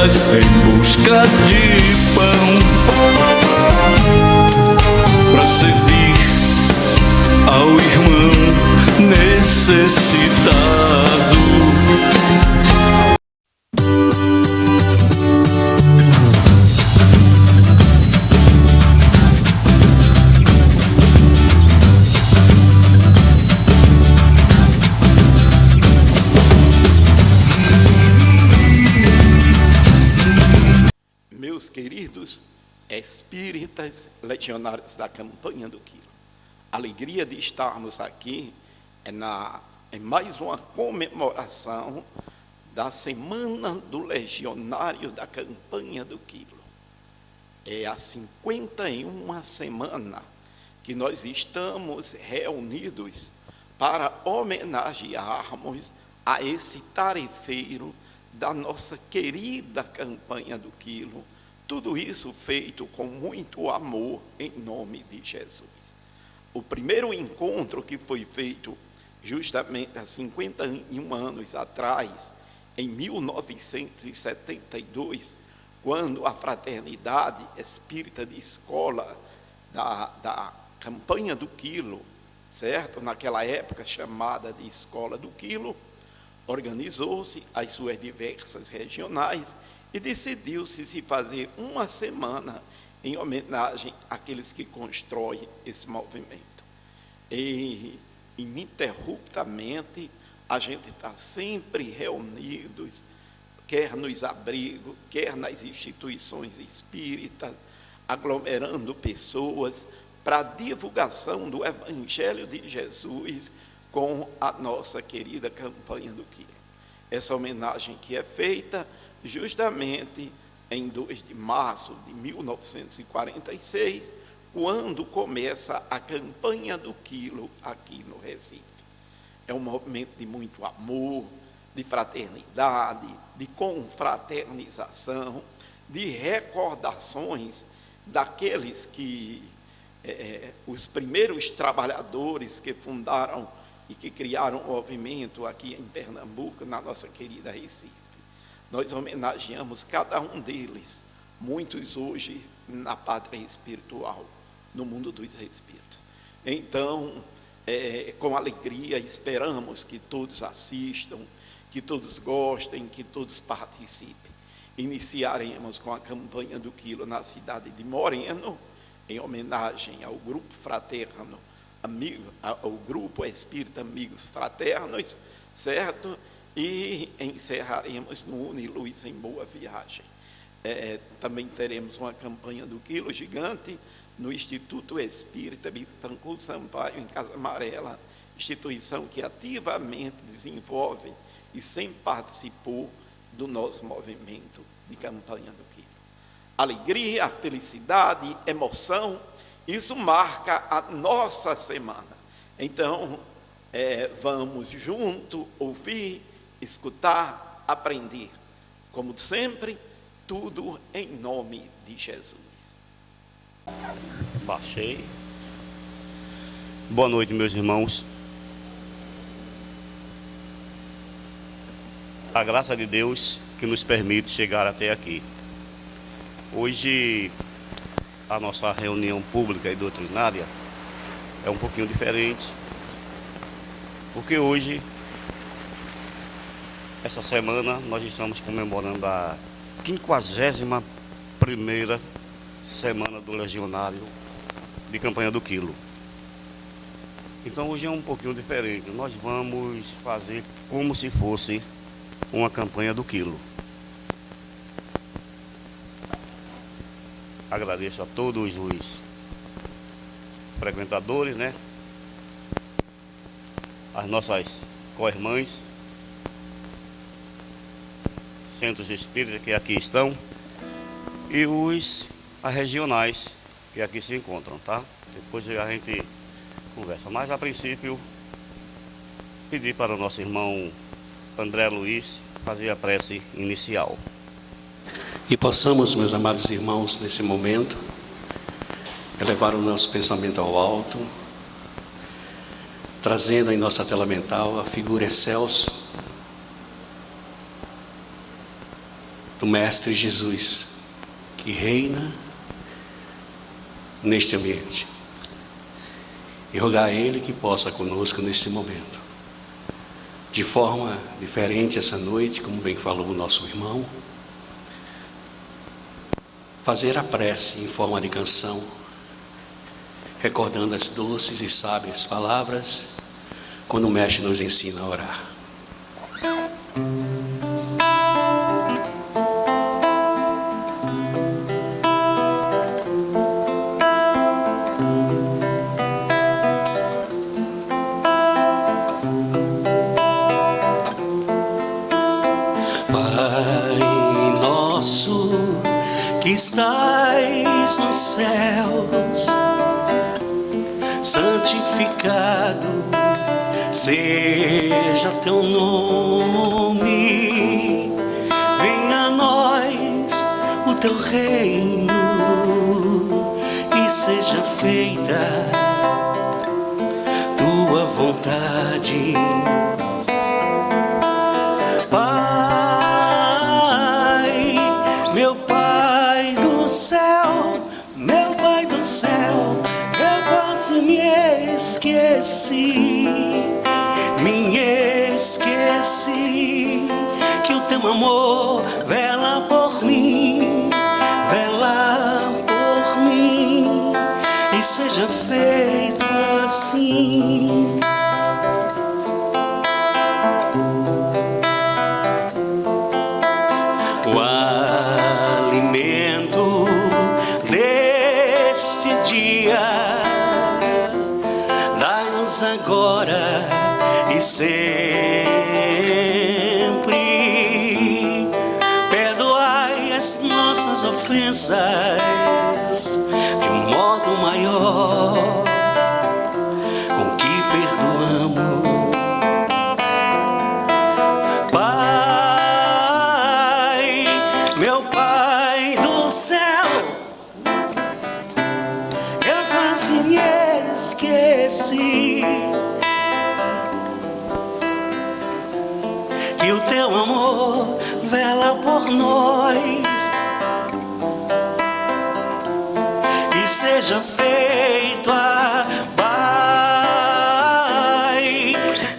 vidas em busca de pão, para servir ao irmão necessitado. Meus queridos espíritas legionários da campanha do Quilo, alegria de estarmos aqui em mais uma comemoração da Semana do Legionário da campanha do Quilo. É a 51ª semana que nós estamos reunidos para homenagearmos a esse tarefeiro da nossa querida campanha do Quilo, tudo isso feito com muito amor em nome de Jesus. O primeiro encontro que foi feito justamente há 51 anos atrás, em 1972, quando a Fraternidade Espírita de Escola da campanha do Quilo, certo? Naquela época chamada de Escola do Quilo, organizou-se as suas diversas regionais e decidiu-se se fazer uma semana em homenagem àqueles que constroem esse movimento. E ininterruptamente a gente está sempre reunidos, quer nos abrigos, quer nas instituições espíritas, aglomerando pessoas para a divulgação do Evangelho de Jesus com a nossa querida campanha do Quilo. Essa homenagem que é feita justamente em 2 de março de 1946, quando começa a campanha do Quilo aqui no Recife. É um movimento de muito amor, de fraternidade, de confraternização, de recordações daqueles que, os primeiros trabalhadores que fundaram e que criaram um movimento aqui em Pernambuco, na nossa querida Recife. Nós homenageamos cada um deles, muitos hoje na pátria espiritual, no mundo dos espíritos. Então, com alegria, esperamos que todos assistam, que todos gostem, que todos participem. Iniciaremos com a campanha do Quilo na cidade de Moreno, em homenagem ao grupo fraterno, ao grupo Espírita Amigos Fraternos, certo? E encerraremos no Uniluz em Boa Viagem. Também teremos uma campanha do Quilo gigante no Instituto Espírita Bittencourt Sampaio, em Casa Amarela, instituição que ativamente desenvolve e sempre participou do nosso movimento de campanha do Quilo. Alegria, felicidade, emoção, isso marca a nossa semana. Então, vamos junto ouvir, escutar, aprender. Como sempre, tudo em nome de Jesus. Baixei. Boa noite, meus irmãos. A graça de Deus que nos permite chegar até aqui. Hoje, a nossa reunião pública e doutrinária é um pouquinho diferente, porque hoje, essa semana, nós estamos comemorando a 51ª Semana do Legionário de Campanha do Quilo. Então hoje é um pouquinho diferente. Nós vamos fazer como se fosse uma campanha do Quilo. Agradeço a todos os frequentadores, né? As nossas co-irmãs, centros espíritas que aqui estão, e as regionais que aqui se encontram, tá? Depois a gente conversa. Mas a princípio, pedir para o nosso irmão André Luiz fazer a prece inicial. E possamos, meus amados irmãos, nesse momento, elevar o nosso pensamento ao alto, trazendo em nossa tela mental a figura excelsa do Mestre Jesus, que reina neste ambiente. E rogar a Ele que possa conosco neste momento, de forma diferente essa noite, como bem falou o nosso irmão, fazer a prece em forma de canção, recordando as doces e sábias palavras, quando o Mestre nos ensina a orar. Pai nosso que estais nos céus, santificado seja teu nome, venha a nós o teu reino e seja feita tua vontade. Pai, meu Pai do céu, meu Pai do céu, eu quase me esqueci que o teu amor vela por mim e seja feito assim. O alimento deste dia dai-nos agora e sempre. Perdoai as nossas ofensas de um modo maior com que perdoamos. Pai, meu Pai do céu, eu quase me esqueci que o teu amor vela por nós e seja feito a Pai,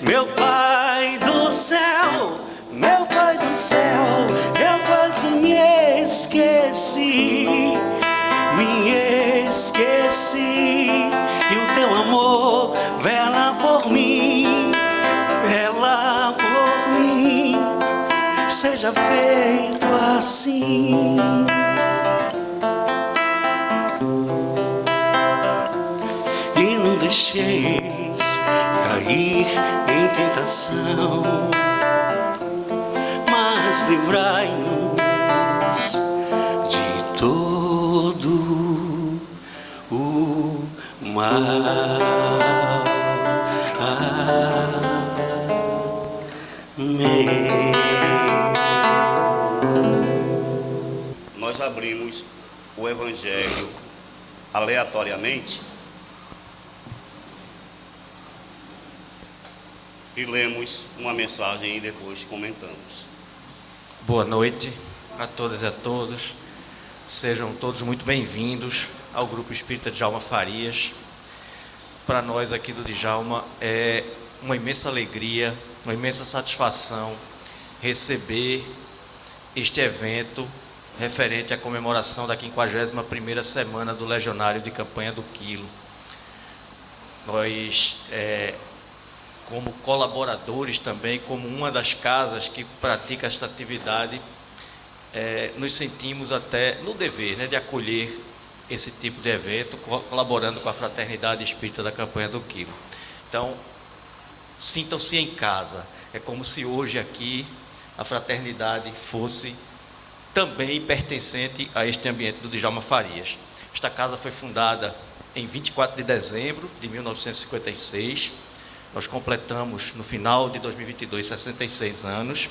meu Pai do céu, meu Pai do céu, eu quase me esqueci e o teu amor vela por mim, seja feito assim. E não deixeis cair em tentação, mas livrai-nos de todo o mal. Amém. Nós abrimos o Evangelho aleatoriamente e lemos uma mensagem e depois comentamos. Boa noite a todas e a todos. Sejam todos muito bem-vindos ao Grupo Espírita Djalma Farias. Para nós aqui do Djalma é uma imensa alegria, uma imensa satisfação receber este evento referente à comemoração da 51ª semana do Legionário de Campanha do Quilo. Nós, como colaboradores também, como uma das casas que pratica esta atividade, nos sentimos até no dever, de acolher esse tipo de evento, colaborando com a Fraternidade Espírita da Campanha do Quilo. Então, sintam-se em casa. É como se hoje aqui a fraternidade fosse também pertencente a este ambiente do Djalma Farias. Esta casa foi fundada em 24 de dezembro de 1956. Nós completamos, no final de 2022, 66 anos.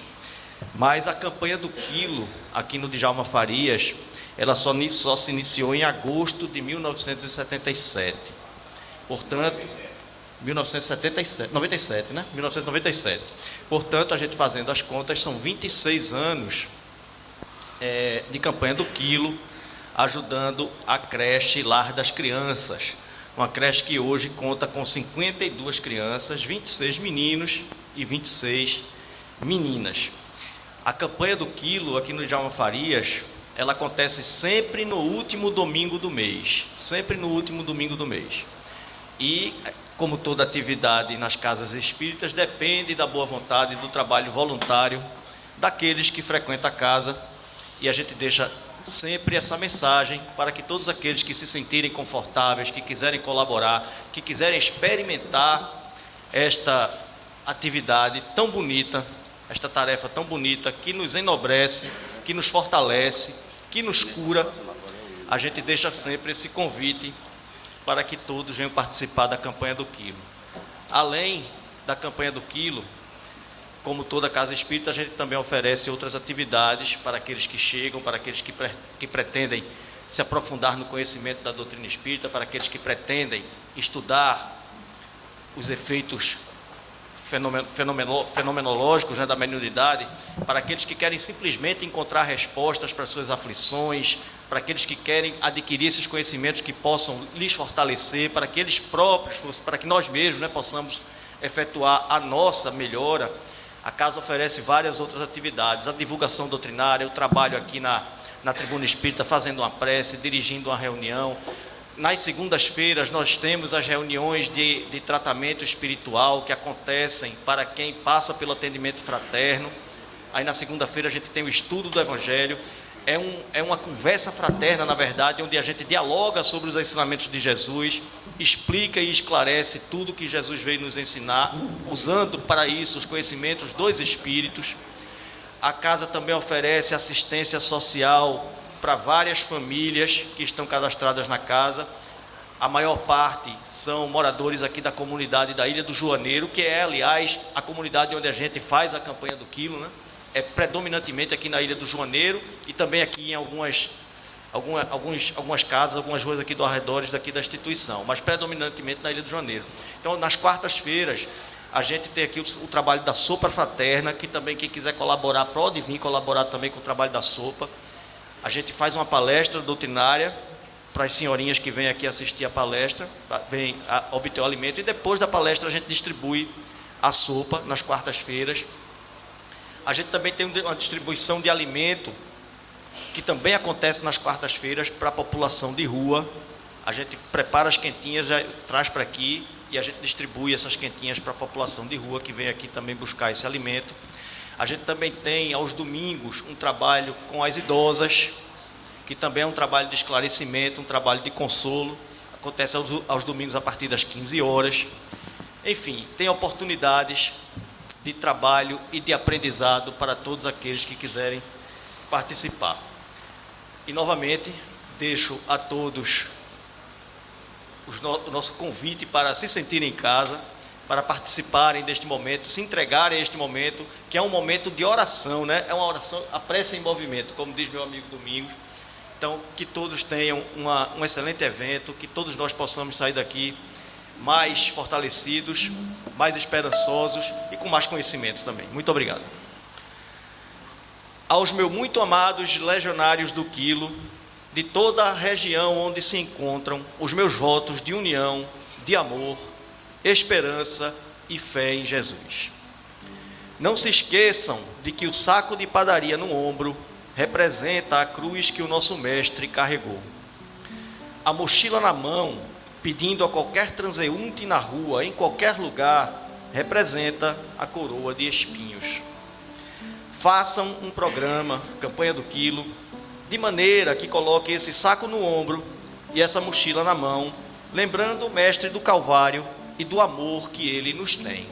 Mas a campanha do Quilo, aqui no Djalma Farias, ela só se iniciou em agosto de 1977. Portanto, 1997, né? 1997. Portanto, a gente fazendo as contas, são 26 anos de campanha do Quilo, ajudando a creche Lar das Crianças, uma creche que hoje conta com 52 crianças, 26 meninos e 26 meninas. A campanha do Quilo aqui no Djalma Farias, ela acontece sempre no último domingo do mês, E, como toda atividade nas casas espíritas, depende da boa vontade e do trabalho voluntário daqueles que frequentam a casa, e a gente deixa sempre essa mensagem para que todos aqueles que se sentirem confortáveis, que quiserem colaborar, que quiserem experimentar esta atividade tão bonita, esta tarefa tão bonita, que nos enobrece, que nos fortalece, que nos cura, a gente deixa sempre esse convite para que todos venham participar da campanha do Quilo. Além da campanha do Quilo, como toda casa espírita, a gente também oferece outras atividades para aqueles que chegam, para aqueles que pretendem se aprofundar no conhecimento da doutrina espírita, para aqueles que pretendem estudar os efeitos fenomenológicos, né, da mediunidade, para aqueles que querem simplesmente encontrar respostas para suas aflições, para aqueles que querem adquirir esses conhecimentos que possam lhes fortalecer, para que eles próprios, para que nós mesmos, né, possamos efetuar a nossa melhora. A casa oferece várias outras atividades, a divulgação doutrinária, o trabalho aqui na Tribuna Espírita, fazendo uma prece, dirigindo uma reunião. Nas segundas-feiras nós temos as reuniões de tratamento espiritual que acontecem para quem passa pelo atendimento fraterno. Aí na segunda-feira a gente tem o estudo do Evangelho. É uma conversa fraterna, na verdade, onde a gente dialoga sobre os ensinamentos de Jesus, explica e esclarece tudo que Jesus veio nos ensinar, usando para isso os conhecimentos dos Espíritos. A casa também oferece assistência social para várias famílias que estão cadastradas na casa. A maior parte são moradores aqui da comunidade da Ilha do Joaneiro, que é, aliás, a comunidade onde a gente faz a campanha do Quilo, né? É predominantemente aqui na Ilha do Joaneiro e também aqui em algumas casas, algumas ruas aqui do arredores daqui da instituição, mas predominantemente na Ilha do Joaneiro. Então, nas quartas-feiras, a gente tem aqui o trabalho da sopa fraterna, que também quem quiser colaborar pode vir colaborar também com o trabalho da sopa. A gente faz uma palestra doutrinária para as senhorinhas que vêm aqui assistir a palestra, vêm obter o alimento, e depois da palestra a gente distribui a sopa nas quartas-feiras. A gente também tem uma distribuição de alimento, que também acontece nas quartas-feiras para a população de rua. A gente prepara as quentinhas, já traz para aqui, e a gente distribui essas quentinhas para a população de rua, que vem aqui também buscar esse alimento. A gente também tem, aos domingos, um trabalho com as idosas, que também é um trabalho de esclarecimento, um trabalho de consolo. Acontece aos domingos a partir das 15 horas. Enfim, tem oportunidades de trabalho e de aprendizado para todos aqueles que quiserem participar. E, novamente, deixo a todos o nosso convite para se sentirem em casa, para participarem deste momento, se entregarem a este momento, que é um momento de oração, né? É uma oração, a prece em movimento, como diz meu amigo Domingos. Então, que todos tenham um excelente evento, que todos nós possamos sair daqui mais fortalecidos, mais esperançosos e com mais conhecimento também. Muito obrigado. Aos meus muito amados legionários do Quilo, de toda a região onde se encontram, os meus votos de união, de amor, esperança e fé em Jesus. Não se esqueçam de que o saco de padaria no ombro representa a cruz que o nosso mestre carregou. A mochila na mão, pedindo a qualquer transeunte na rua, em qualquer lugar, representa a coroa de espinhos. Façam um programa, campanha do Quilo, de maneira que coloque esse saco no ombro e essa mochila na mão, lembrando o mestre do Calvário e do amor que ele nos tem.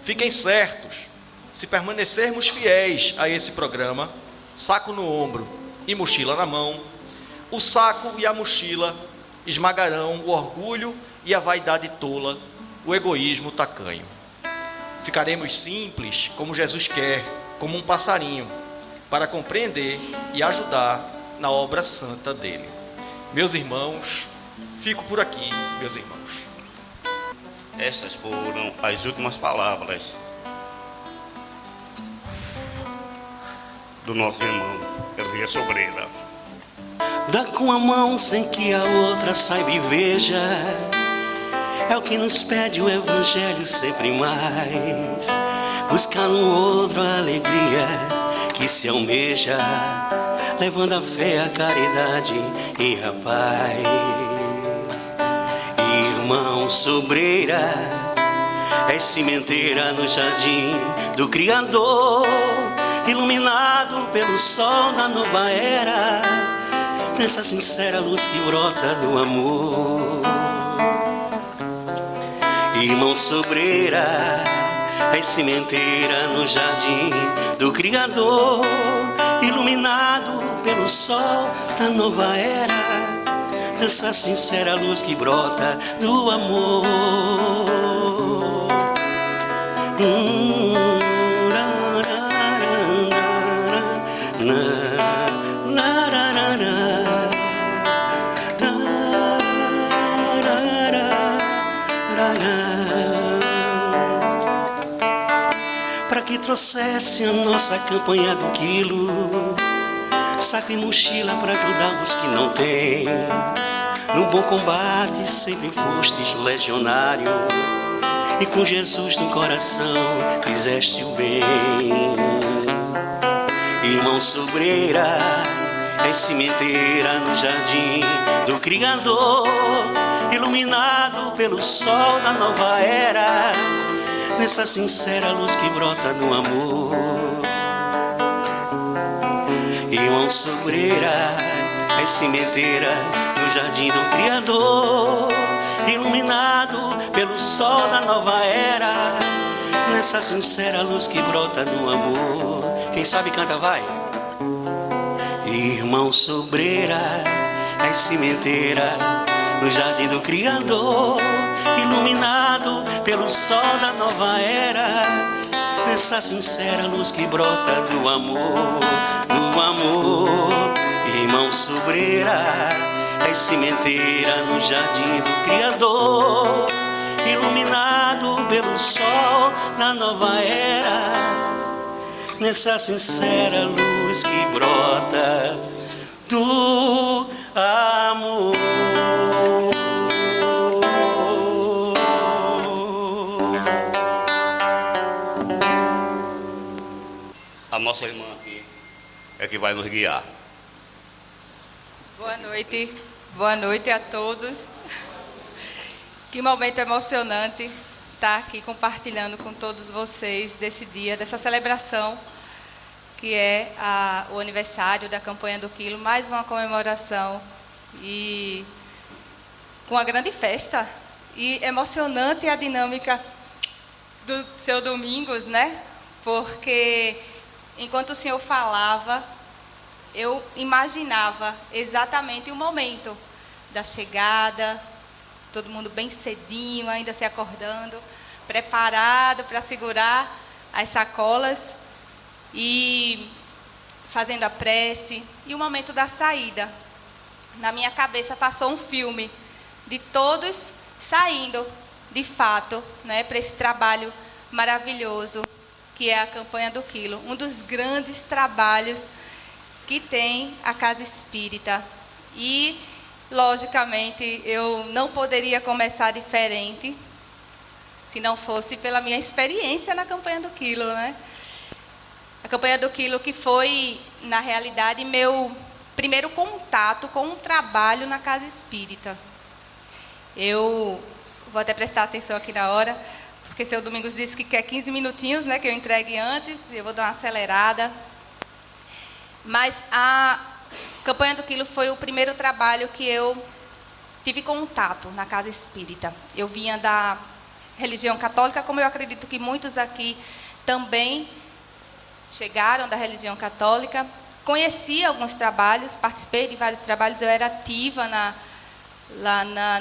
Fiquem certos, se permanecermos fiéis a esse programa, saco no ombro e mochila na mão, o saco e a mochila esmagarão o orgulho e a vaidade tola, o egoísmo tacanho. Ficaremos simples, como Jesus quer, como um passarinho, para compreender e ajudar na obra santa dele. Meus irmãos, fico por aqui, meus irmãos. Estas foram as últimas palavras do nosso irmão Elias Sobreira. Dá com a mão sem que a outra saiba e veja, é o que nos pede o Evangelho sempre mais. Buscar no outro a alegria que se almeja, levando a fé, a caridade e a paz. Irmão Sobreira, é sementeira no jardim do Criador, iluminado pelo sol da nova era, nessa sincera luz que brota do amor. Irmão Sobreira, é sementeira no jardim do Criador, iluminado pelo sol da nova era, nessa sincera luz que brota do amor. Para que trouxesse a nossa campanha do quilo, saco e mochila para ajudar os que não têm. No bom combate sempre fostes legionário, e com Jesus no coração fizeste o bem. Irmão Sobreira, é sementeira no jardim do Criador, iluminado pelo sol da nova era, nessa sincera luz que brota do amor. Irmão Sobreira, é sementeira no jardim do Criador, iluminado pelo sol da nova era, nessa sincera luz que brota do amor. Quem sabe canta, vai. Irmão Sobreira, é sementeira no jardim do Criador, iluminado pelo sol da nova era, nessa sincera luz que brota do amor, do amor. Irmão Sobreira, é sementeira no jardim do Criador, iluminado pelo sol da nova era, nessa sincera luz que brota do amor. A nossa irmã aqui é que vai nos guiar. Boa noite a todos. Que momento emocionante estar aqui compartilhando com todos vocês desse dia, dessa celebração que é o aniversário da campanha do Quilo, mais uma comemoração e com uma grande festa. E emocionante a dinâmica do seu Domingos, né? Porque enquanto o senhor falava, eu imaginava exatamente o momento da chegada, todo mundo bem cedinho, ainda se acordando, preparado para segurar as sacolas e fazendo a prece, e o momento da saída. Na minha cabeça passou um filme de todos saindo, de fato, né, para esse trabalho maravilhoso que é a campanha do Quilo, um dos grandes trabalhos que tem a Casa Espírita. E, logicamente, eu não poderia começar diferente se não fosse pela minha experiência na campanha do Quilo, né? A campanha do Quilo que foi, na realidade, meu primeiro contato com um trabalho na Casa Espírita. Eu vou até prestar atenção aqui na hora, porque seu Domingos disse que quer 15 minutinhos, né, que eu entregue antes, eu vou dar uma acelerada. Mas a campanha do Quilo foi o primeiro trabalho que eu tive contato na Casa Espírita. Eu vinha da religião católica, como eu acredito que muitos aqui também chegaram da religião católica. Conheci alguns trabalhos, participei de vários trabalhos, eu era ativa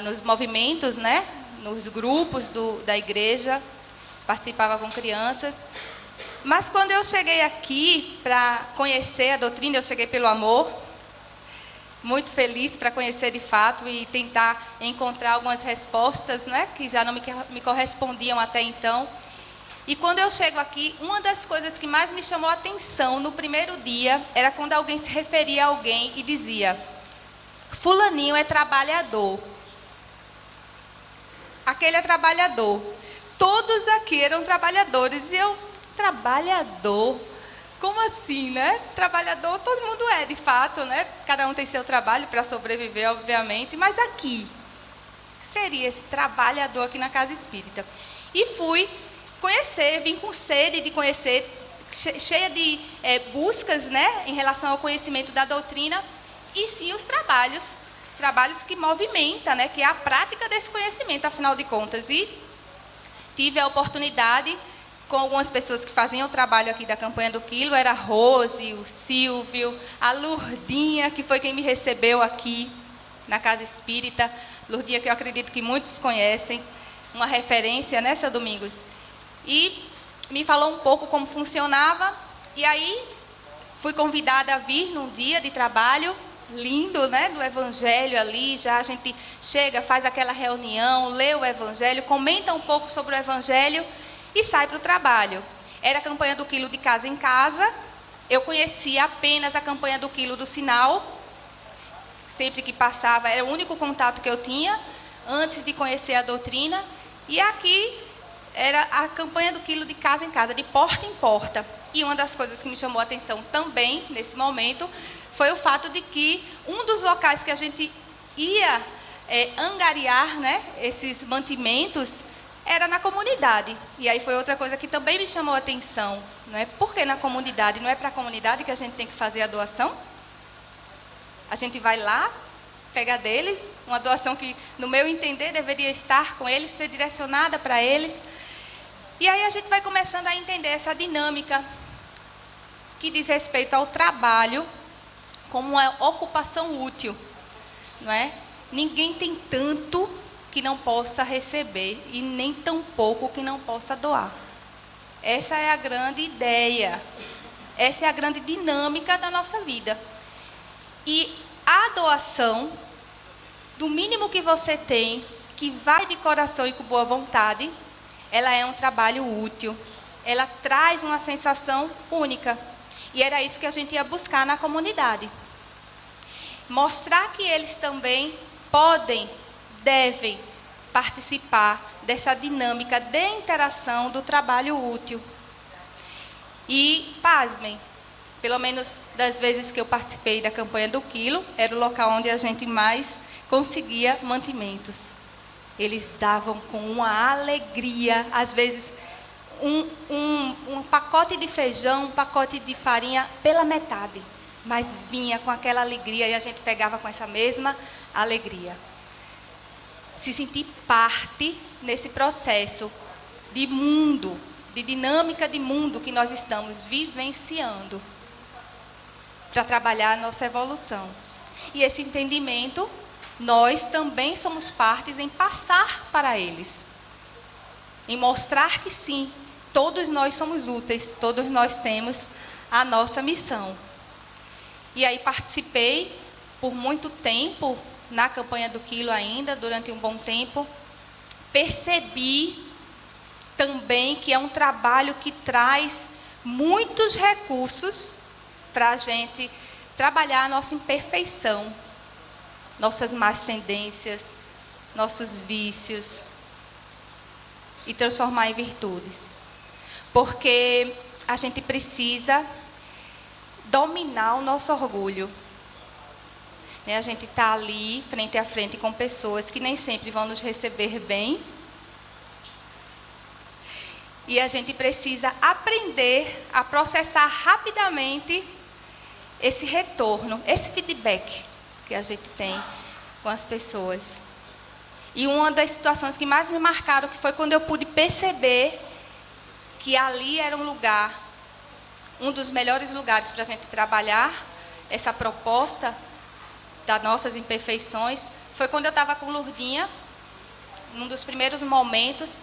nos movimentos, né? Nos grupos da igreja, participava com crianças. Mas quando eu cheguei aqui para conhecer a doutrina, eu cheguei pelo amor, muito feliz para conhecer de fato e tentar encontrar algumas respostas, né, que já não me correspondiam até então. E quando eu chego aqui, uma das coisas que mais me chamou a atenção no primeiro dia era quando alguém se referia a alguém e dizia: fulaninho é trabalhador. Aquele é trabalhador. Todos aqui eram trabalhadores. E eu, trabalhador? Como assim, né? Trabalhador todo mundo é, de fato, né? Cada um tem seu trabalho para sobreviver, obviamente. Mas aqui, o que seria esse trabalhador aqui na Casa Espírita? E fui conhecer, vim com sede de conhecer, cheia de buscas, né, em relação ao conhecimento da doutrina, e sim os trabalhos que movimentam, né, que é a prática desse conhecimento, afinal de contas. E tive a oportunidade, com algumas pessoas que faziam o trabalho aqui da campanha do Quilo, era a Rose, o Silvio, a Lurdinha, que foi quem me recebeu aqui na Casa Espírita. Lurdinha, que eu acredito que muitos conhecem, uma referência, né, seu Domingos? E me falou um pouco como funcionava, e aí fui convidada a vir num dia de trabalho lindo, né, do Evangelho ali. Já a gente chega, faz aquela reunião, lê o Evangelho, comenta um pouco sobre o Evangelho e sai para o trabalho. Era a campanha do Quilo de casa em casa. Eu conhecia apenas a campanha do Quilo do Sinal. Sempre que passava, era o único contato que eu tinha antes de conhecer a doutrina. E aqui era a campanha do Quilo de casa em casa, de porta em porta. E uma das coisas que me chamou a atenção também, nesse momento, foi o fato de que um dos locais que a gente ia angariar, né, esses mantimentos, era na comunidade. E aí foi outra coisa que também me chamou a atenção, não é? Por que na comunidade? Não é para a comunidade que a gente tem que fazer a doação? A gente vai lá, pega deles, uma doação que, no meu entender, deveria estar com eles, ser direcionada para eles. E aí a gente vai começando a entender essa dinâmica que diz respeito ao trabalho como uma ocupação útil, não é? Ninguém tem tanto que não possa receber e nem tão pouco que não possa doar. Essa é a grande ideia, essa é a grande dinâmica da nossa vida. E a doação, do mínimo que você tem, que vai de coração e com boa vontade, ela é um trabalho útil, ela traz uma sensação única. E era isso que a gente ia buscar na comunidade. Mostrar que eles também podem, devem participar dessa dinâmica de interação do trabalho útil. E, pasmem, pelo menos das vezes que eu participei da campanha do Quilo, era o local onde a gente mais conseguia mantimentos. Eles davam com uma alegria, às vezes um pacote de feijão, um pacote de farinha pela metade, mas vinha com aquela alegria e a gente pegava com essa mesma alegria. Se sentir parte nesse processo de mundo, de dinâmica de mundo que nós estamos vivenciando para trabalhar a nossa evolução. E esse entendimento, nós também somos partes em passar para eles, em mostrar que sim, todos nós somos úteis, todos nós temos a nossa missão. E aí participei por muito tempo na campanha do Quilo ainda, durante um bom tempo. Percebi também que é um trabalho que traz muitos recursos para a gente trabalhar a nossa imperfeição, nossas más tendências, nossos vícios, e transformar em virtudes. Porque a gente precisa dominar o nosso orgulho. A gente está ali, frente a frente, com pessoas que nem sempre vão nos receber bem. E a gente precisa aprender a processar rapidamente esse retorno, esse feedback que a gente tem com as pessoas. E uma das situações que mais me marcaram que foi quando eu pude perceber que ali era um lugar, um dos melhores lugares para a gente trabalhar essa proposta das nossas imperfeições, foi quando eu estava com Lurdinha, num dos primeiros momentos,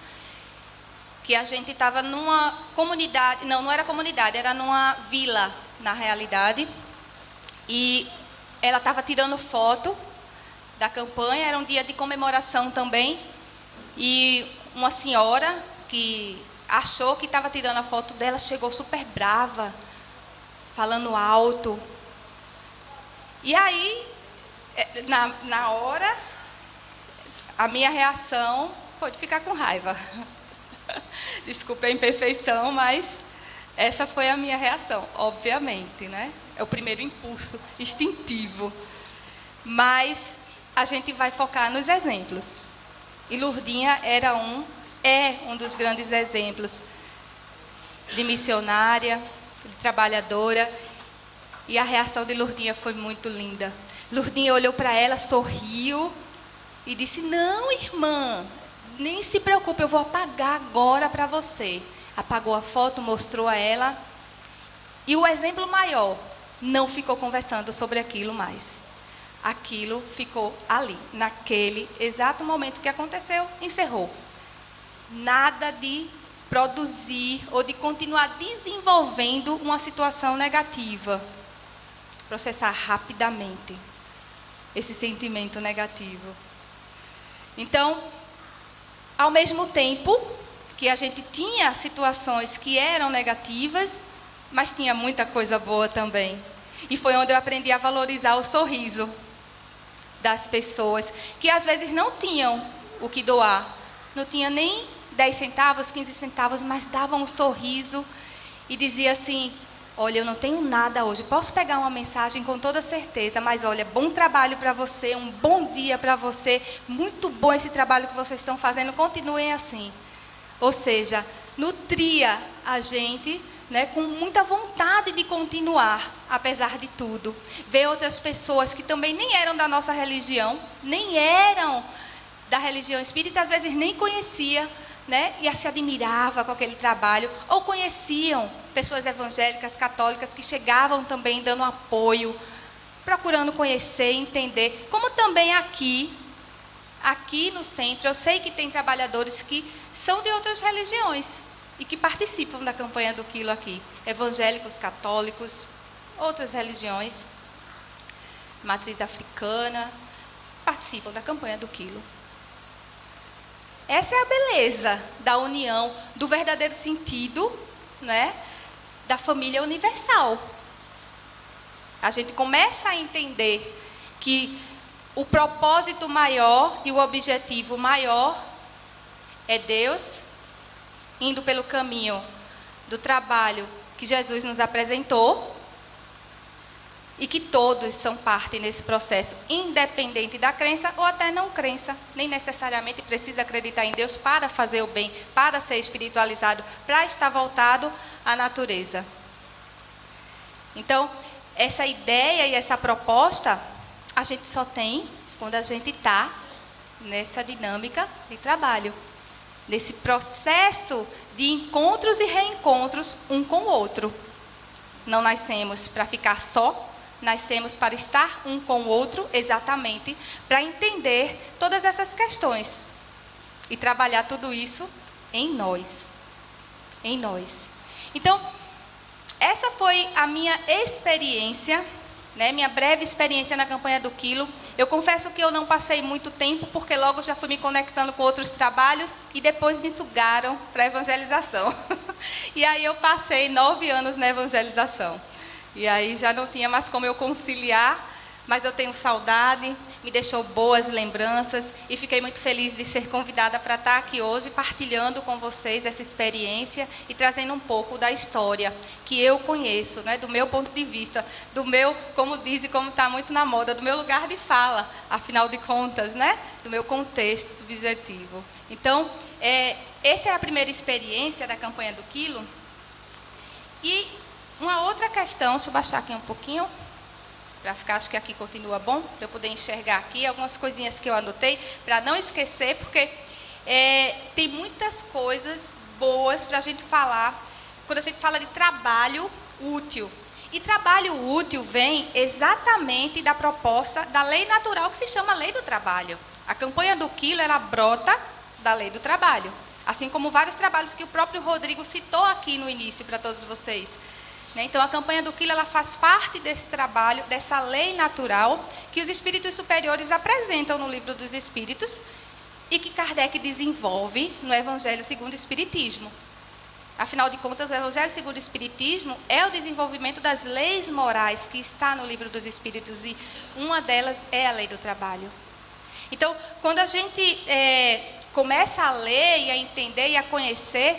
que a gente estava numa comunidade, não era comunidade, era numa vila, na realidade, e ela estava tirando foto da campanha, era um dia de comemoração também, e uma senhora que achou que estava tirando a foto dela, chegou super brava, falando alto. E aí, na hora, a minha reação foi de ficar com raiva. Desculpe a imperfeição, mas essa foi a minha reação, obviamente, né? É o primeiro impulso instintivo. Mas a gente vai focar nos exemplos. E Lourdinha é um dos grandes exemplos de missionária, de trabalhadora. E a reação de Lourdinha foi muito linda. Lourdinha olhou para ela, sorriu e disse: não, irmã, nem se preocupe, eu vou apagar agora para você. Apagou a foto, mostrou a ela. E o exemplo maior, não ficou conversando sobre aquilo mais. Aquilo ficou ali, naquele exato momento que aconteceu, encerrou. Nada de produzir ou de continuar desenvolvendo uma situação negativa. Processar rapidamente esse sentimento negativo. Então, ao mesmo tempo que a gente tinha situações que eram negativas, mas tinha muita coisa boa também. E foi onde eu aprendi a valorizar o sorriso das pessoas, que às vezes não tinham o que doar. Não tinha nem 10 centavos, 15 centavos, mas davam um sorriso e dizia assim: olha, eu não tenho nada hoje, posso pegar uma mensagem com toda certeza, mas olha, bom trabalho para você, um bom dia para você, muito bom esse trabalho que vocês estão fazendo, continuem assim. Ou seja, nutria a gente, né, com muita vontade de continuar, apesar de tudo. Ver outras pessoas que também nem eram da nossa religião, nem eram da religião espírita, às vezes nem conhecia, né, e se admirava com aquele trabalho, ou conheciam pessoas evangélicas, católicas, que chegavam também dando apoio, procurando conhecer, entender. Como também aqui no centro, eu sei que tem trabalhadores que são de outras religiões e que participam da campanha do Quilo aqui. Evangélicos, católicos, outras religiões, matriz africana, participam da campanha do Quilo. Essa é a beleza da união, do verdadeiro sentido, né, da família universal. A gente começa a entender que o propósito maior e o objetivo maior é Deus indo pelo caminho do trabalho que Jesus nos apresentou e que todos são parte nesse processo, independente da crença ou até não crença. Nem necessariamente precisa acreditar em Deus para fazer o bem, para ser espiritualizado, para estar voltado à natureza. Então, essa ideia e essa proposta a gente só tem quando a gente está nessa dinâmica de trabalho, nesse processo de encontros e reencontros um com o outro. Não nascemos para ficar só, nascemos para estar um com o outro, exatamente, para entender todas essas questões e trabalhar tudo isso em nós. Em nós. Então, essa foi a minha experiência, né, minha breve experiência na campanha do Quilo. Eu confesso que eu não passei muito tempo, porque logo já fui me conectando com outros trabalhos e depois me sugaram para a evangelização. E aí eu passei 9 anos na evangelização. E aí já não tinha mais como eu conciliar, mas eu tenho saudade, me deixou boas lembranças e fiquei muito feliz de ser convidada para estar aqui hoje partilhando com vocês essa experiência e trazendo um pouco da história que eu conheço, né, do meu ponto de vista, do meu, como diz e como está muito na moda, do meu lugar de fala, afinal de contas, né, do meu contexto subjetivo. Então, essa é a primeira experiência da campanha do Quilo. E uma outra questão, deixa eu baixar aqui um pouquinho, para ficar, acho que aqui continua bom, para eu poder enxergar aqui algumas coisinhas que eu anotei, para não esquecer, porque tem muitas coisas boas para a gente falar, quando a gente fala de trabalho útil. E trabalho útil vem exatamente da proposta da lei natural que se chama Lei do Trabalho. A campanha do Quilo, ela brota da Lei do Trabalho, assim como vários trabalhos que o próprio Rodrigo citou aqui no início para todos vocês. Então, a campanha do Quilo, ela faz parte desse trabalho, dessa lei natural que os espíritos superiores apresentam no Livro dos Espíritos e que Kardec desenvolve no Evangelho segundo o Espiritismo. Afinal de contas, o Evangelho segundo o Espiritismo é o desenvolvimento das leis morais que está no Livro dos Espíritos, e uma delas é a lei do trabalho. Então, quando a gente começa a ler e a entender e a conhecer,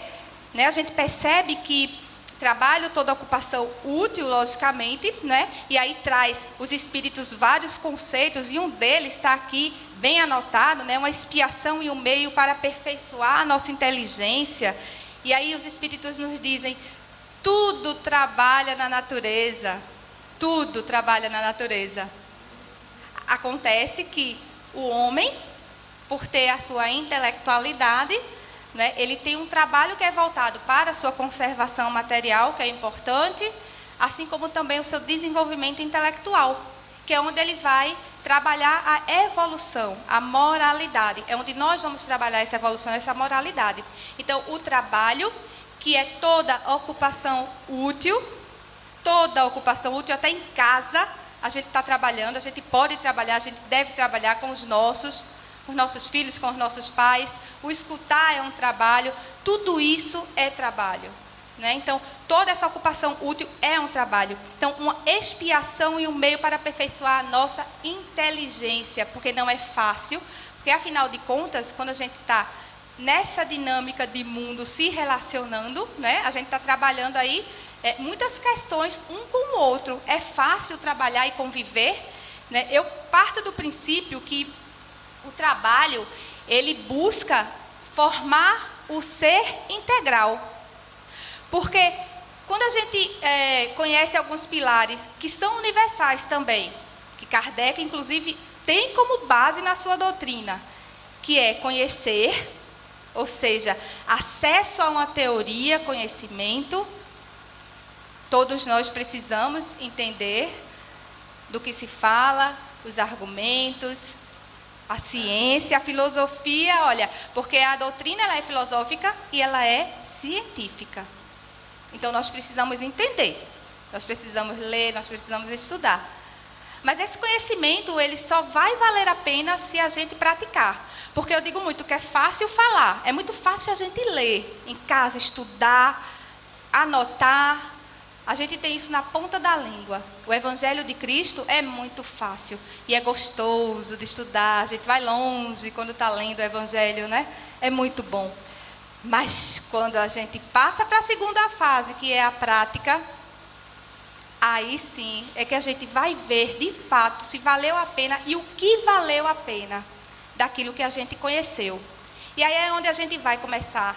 né, a gente percebe que trabalho, toda ocupação útil, logicamente, né, e aí traz os Espíritos vários conceitos, e um deles está aqui bem anotado, né, uma expiação e um meio para aperfeiçoar a nossa inteligência. E aí os Espíritos nos dizem, tudo trabalha na natureza, tudo trabalha na natureza. Acontece que o homem, por ter a sua intelectualidade, né, ele tem um trabalho que é voltado para a sua conservação material, que é importante, assim como também o seu desenvolvimento intelectual, que é onde ele vai trabalhar a evolução, a moralidade. É onde nós vamos trabalhar essa evolução, essa moralidade. Então, o trabalho, que é toda ocupação útil, até em casa, a gente está trabalhando, a gente pode trabalhar, a gente deve trabalhar com os nossos filhos, com os nossos pais. O escutar é um trabalho, tudo isso é trabalho, né? Então, toda essa ocupação útil é um trabalho. Então, uma expiação e um meio para aperfeiçoar a nossa inteligência, porque não é fácil, porque afinal de contas, quando a gente está nessa dinâmica de mundo se relacionando, né, a gente está trabalhando aí muitas questões um com o outro. É fácil trabalhar e conviver, né? Eu parto do princípio que o trabalho, ele busca formar o ser integral. Porque quando a gente conhece alguns pilares que são universais também, que Kardec, inclusive, tem como base na sua doutrina, que é conhecer, ou seja, acesso a uma teoria, conhecimento. Todos nós precisamos entender do que se fala, os argumentos, a ciência, a filosofia, olha, porque a doutrina ela é filosófica e ela é científica. Então, nós precisamos entender, nós precisamos ler, nós precisamos estudar. Mas esse conhecimento, ele só vai valer a pena se a gente praticar. Porque eu digo muito que é fácil falar, é muito fácil a gente ler em casa, estudar, anotar. A gente tem isso na ponta da língua. O Evangelho de Cristo é muito fácil e é gostoso de estudar. A gente vai longe quando está lendo o Evangelho, né? É muito bom. Mas quando a gente passa para a segunda fase, que é a prática, aí sim é que a gente vai ver de fato se valeu a pena e o que valeu a pena daquilo que a gente conheceu. E aí é onde a gente vai começar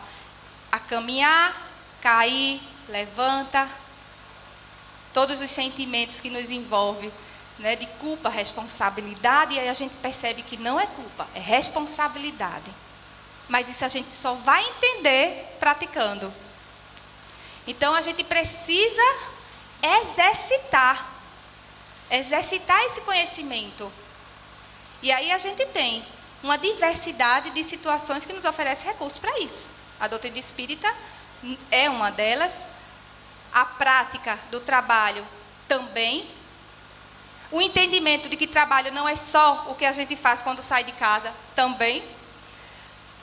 a caminhar, cair, levanta, todos os sentimentos que nos envolvem, né, de culpa, responsabilidade, e aí a gente percebe que não é culpa, é responsabilidade. Mas isso a gente só vai entender praticando. Então, a gente precisa exercitar esse conhecimento. E aí a gente tem uma diversidade de situações que nos oferece recursos para isso. A doutrina espírita é uma delas. A prática do trabalho também. O entendimento de que trabalho não é só o que a gente faz quando sai de casa também.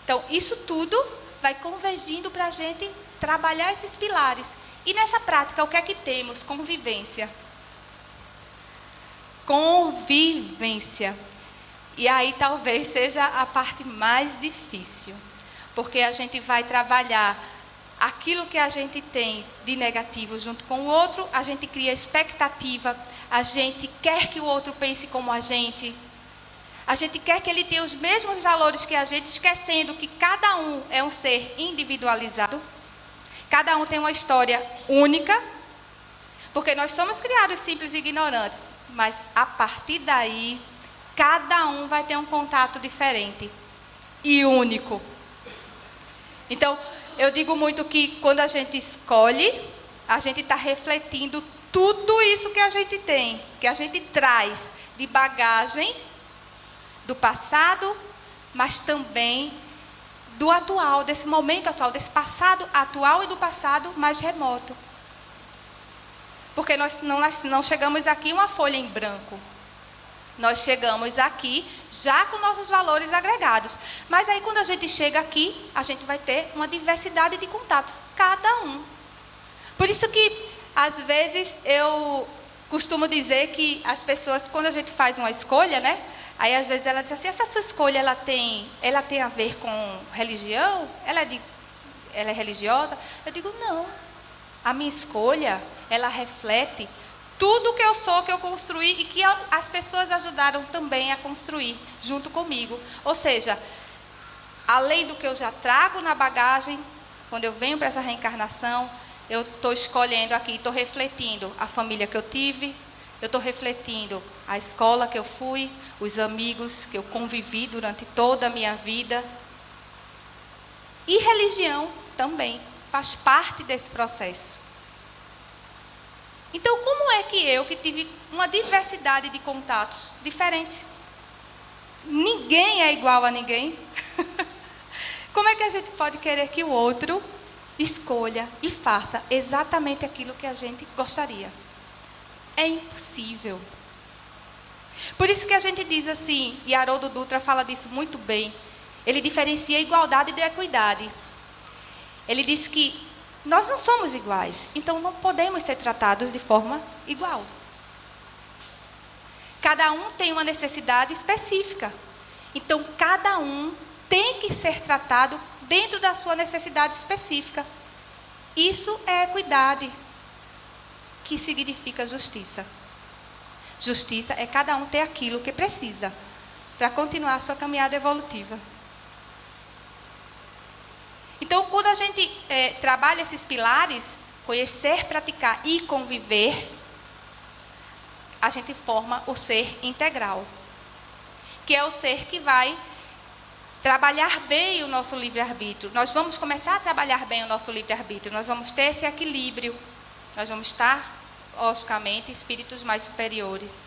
Então, isso tudo vai convergindo para a gente trabalhar esses pilares. E nessa prática, o que é que temos? Convivência. Convivência. E aí talvez seja a parte mais difícil. Porque a gente vai trabalhar aquilo que a gente tem de negativo junto com o outro, a gente cria expectativa, a gente quer que o outro pense como a gente quer que ele tenha os mesmos valores que a gente, esquecendo que cada um é um ser individualizado, cada um tem uma história única, porque nós somos criados simples e ignorantes, mas a partir daí, cada um vai ter um contato diferente e único. Então, eu digo muito que quando a gente escolhe, a gente está refletindo tudo isso que a gente tem, que a gente traz de bagagem do passado, mas também do atual, desse momento atual, desse passado atual e do passado mais remoto. Porque nós não chegamos aqui uma folha em branco. Nós chegamos aqui já com nossos valores agregados. Mas aí quando a gente chega aqui, a gente vai ter uma diversidade de contatos, cada um. Por isso que, às vezes, eu costumo dizer que as pessoas, quando a gente faz uma escolha, né? Aí às vezes ela diz assim, essa sua escolha ela tem a ver com religião? Ela é religiosa? Eu digo, não. A minha escolha, ela reflete tudo que eu sou, que eu construí e que as pessoas ajudaram também a construir junto comigo. Ou seja, além do que eu já trago na bagagem, quando eu venho para essa reencarnação, eu estou escolhendo aqui, estou refletindo a família que eu tive, eu estou refletindo a escola que eu fui, os amigos que eu convivi durante toda a minha vida. E religião também faz parte desse processo. Então, como é que eu, que tive uma diversidade de contatos diferente, ninguém é igual a ninguém, como é que a gente pode querer que o outro escolha e faça exatamente aquilo que a gente gostaria? É impossível. Por isso que a gente diz assim, e Haroldo Dutra fala disso muito bem, ele diferencia igualdade de equidade. Ele diz que nós não somos iguais, então não podemos ser tratados de forma igual. Cada um tem uma necessidade específica. Então, cada um tem que ser tratado dentro da sua necessidade específica. Isso é equidade, que significa justiça. Justiça é cada um ter aquilo que precisa para continuar a sua caminhada evolutiva. Então, quando a gente trabalha esses pilares, conhecer, praticar e conviver, a gente forma o ser integral, que é o ser que vai trabalhar bem o nosso livre-arbítrio. Nós vamos começar a trabalhar bem o nosso livre-arbítrio, nós vamos ter esse equilíbrio, nós vamos estar, logicamente, espíritos mais superiores.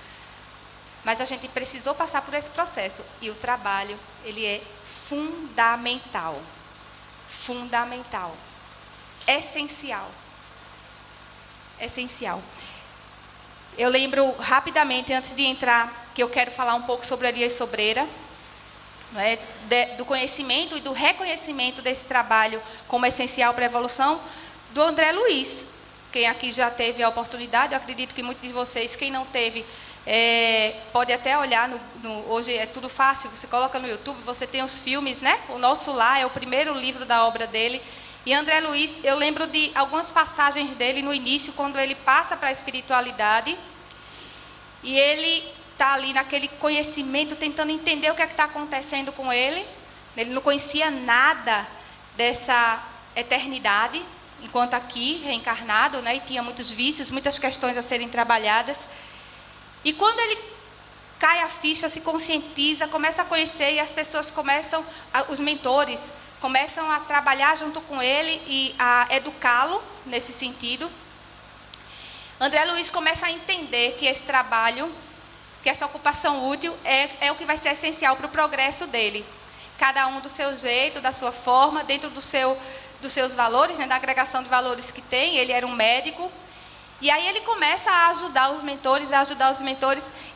Mas a gente precisou passar por esse processo, e o trabalho, ele é fundamental. Fundamental, essencial, essencial. Eu lembro rapidamente, antes de entrar, que eu quero falar um pouco sobre a Elias Sobreira, não é? Do conhecimento e do reconhecimento desse trabalho como essencial para a evolução, do André Luiz. Quem aqui já teve a oportunidade, eu acredito que muitos de vocês, quem não teve, pode até olhar, hoje é tudo fácil, você coloca no YouTube, você tem os filmes, né? O Nosso Lar é o primeiro livro da obra dele. E André Luiz, eu lembro de algumas passagens dele no início, quando ele passa para a espiritualidade, e ele está ali naquele conhecimento, tentando entender o que é que está acontecendo com ele. Ele não conhecia nada dessa eternidade, enquanto aqui, reencarnado, né? E tinha muitos vícios, muitas questões a serem trabalhadas. E quando ele cai a ficha, se conscientiza, começa a conhecer, e as pessoas começam, os mentores, começam a trabalhar junto com ele e a educá-lo nesse sentido. André Luiz começa a entender que esse trabalho, que essa ocupação útil é o que vai ser essencial para o progresso dele. Cada um do seu jeito, da sua forma, dentro dos seus valores, né, da agregação de valores que tem. Ele era um médico. E aí ele começa a ajudar os mentores,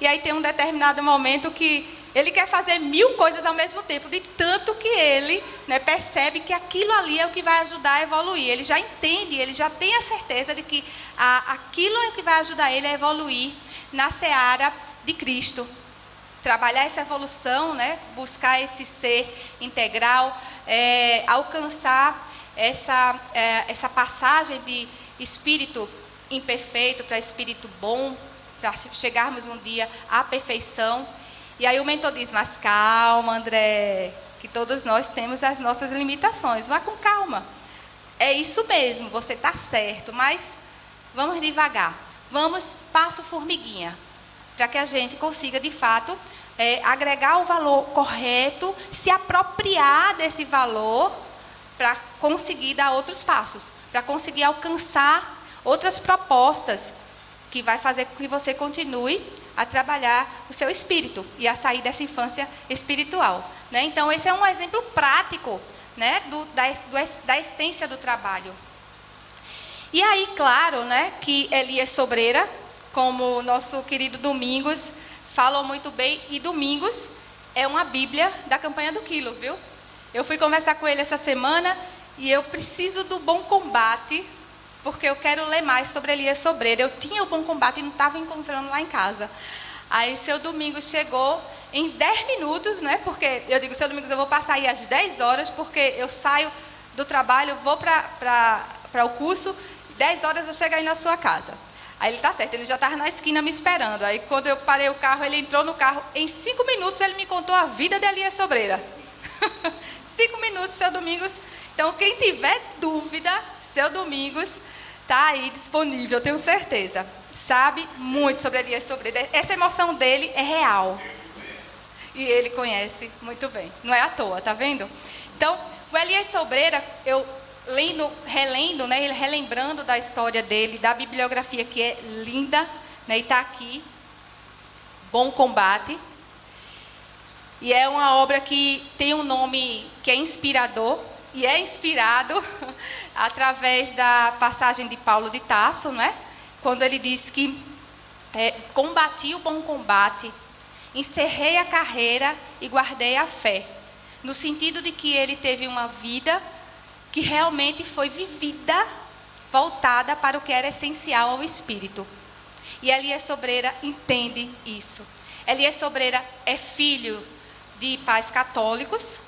e aí tem um determinado momento que ele quer fazer 1000 coisas ao mesmo tempo, de tanto que ele, né, percebe que aquilo ali é o que vai ajudar a evoluir. Ele já entende, ele já tem a certeza de que aquilo é o que vai ajudar ele a evoluir na seara de Cristo. Trabalhar essa evolução, né, buscar esse ser integral, alcançar essa passagem de espírito imperfeito para espírito bom, para chegarmos um dia à perfeição. E aí o mentor diz, mas calma, André, que todos nós temos as nossas limitações, vá com calma. É isso mesmo, você está certo, mas vamos devagar, vamos passo formiguinha, para que a gente consiga, de fato, agregar o valor correto, se apropriar desse valor, para conseguir dar outros passos, para conseguir alcançar outras propostas que vai fazer com que você continue a trabalhar o seu espírito e a sair dessa infância espiritual, né? Então, esse é um exemplo prático, né, da essência do trabalho. E aí, claro, né, que Elias Sobreira, como o nosso querido Domingos falou muito bem, e Domingos é uma bíblia da campanha do quilo, viu? Eu fui conversar com ele essa semana e eu preciso do Bom Combate, porque eu quero ler mais sobre Elias Sobreira. Eu tinha o Bom Combate e não estava encontrando lá em casa. Aí seu Domingos chegou em 10 minutos, né? Porque eu digo, seu Domingos, eu vou passar aí às 10 horas, porque eu saio do trabalho, vou para o curso, 10 horas eu chego aí na sua casa. Aí ele tá certo, ele já estava na esquina me esperando. Aí quando eu parei o carro, ele entrou no carro. Em 5 minutos ele me contou a vida de Elias Sobreira. 5 minutos, seu Domingos. Então quem tiver dúvida, seu Domingos está aí disponível, eu tenho certeza. Sabe muito sobre Elias Sobreira. Essa emoção dele é real. E ele conhece muito bem. Não é à toa, tá vendo? Então, o Elias Sobreira, eu relendo, né, relembrando da história dele, da bibliografia que é linda, né, e está aqui, Bom Combate. E é uma obra que tem um nome que é inspirador, e é inspirado através da passagem de Paulo de Tarso, né, quando ele diz que combati o bom combate, encerrei a carreira e guardei a fé. No sentido de que ele teve uma vida que realmente foi vivida, voltada para o que era essencial ao espírito. E Elias Sobreira entende isso. Elias Sobreira é filho de pais católicos,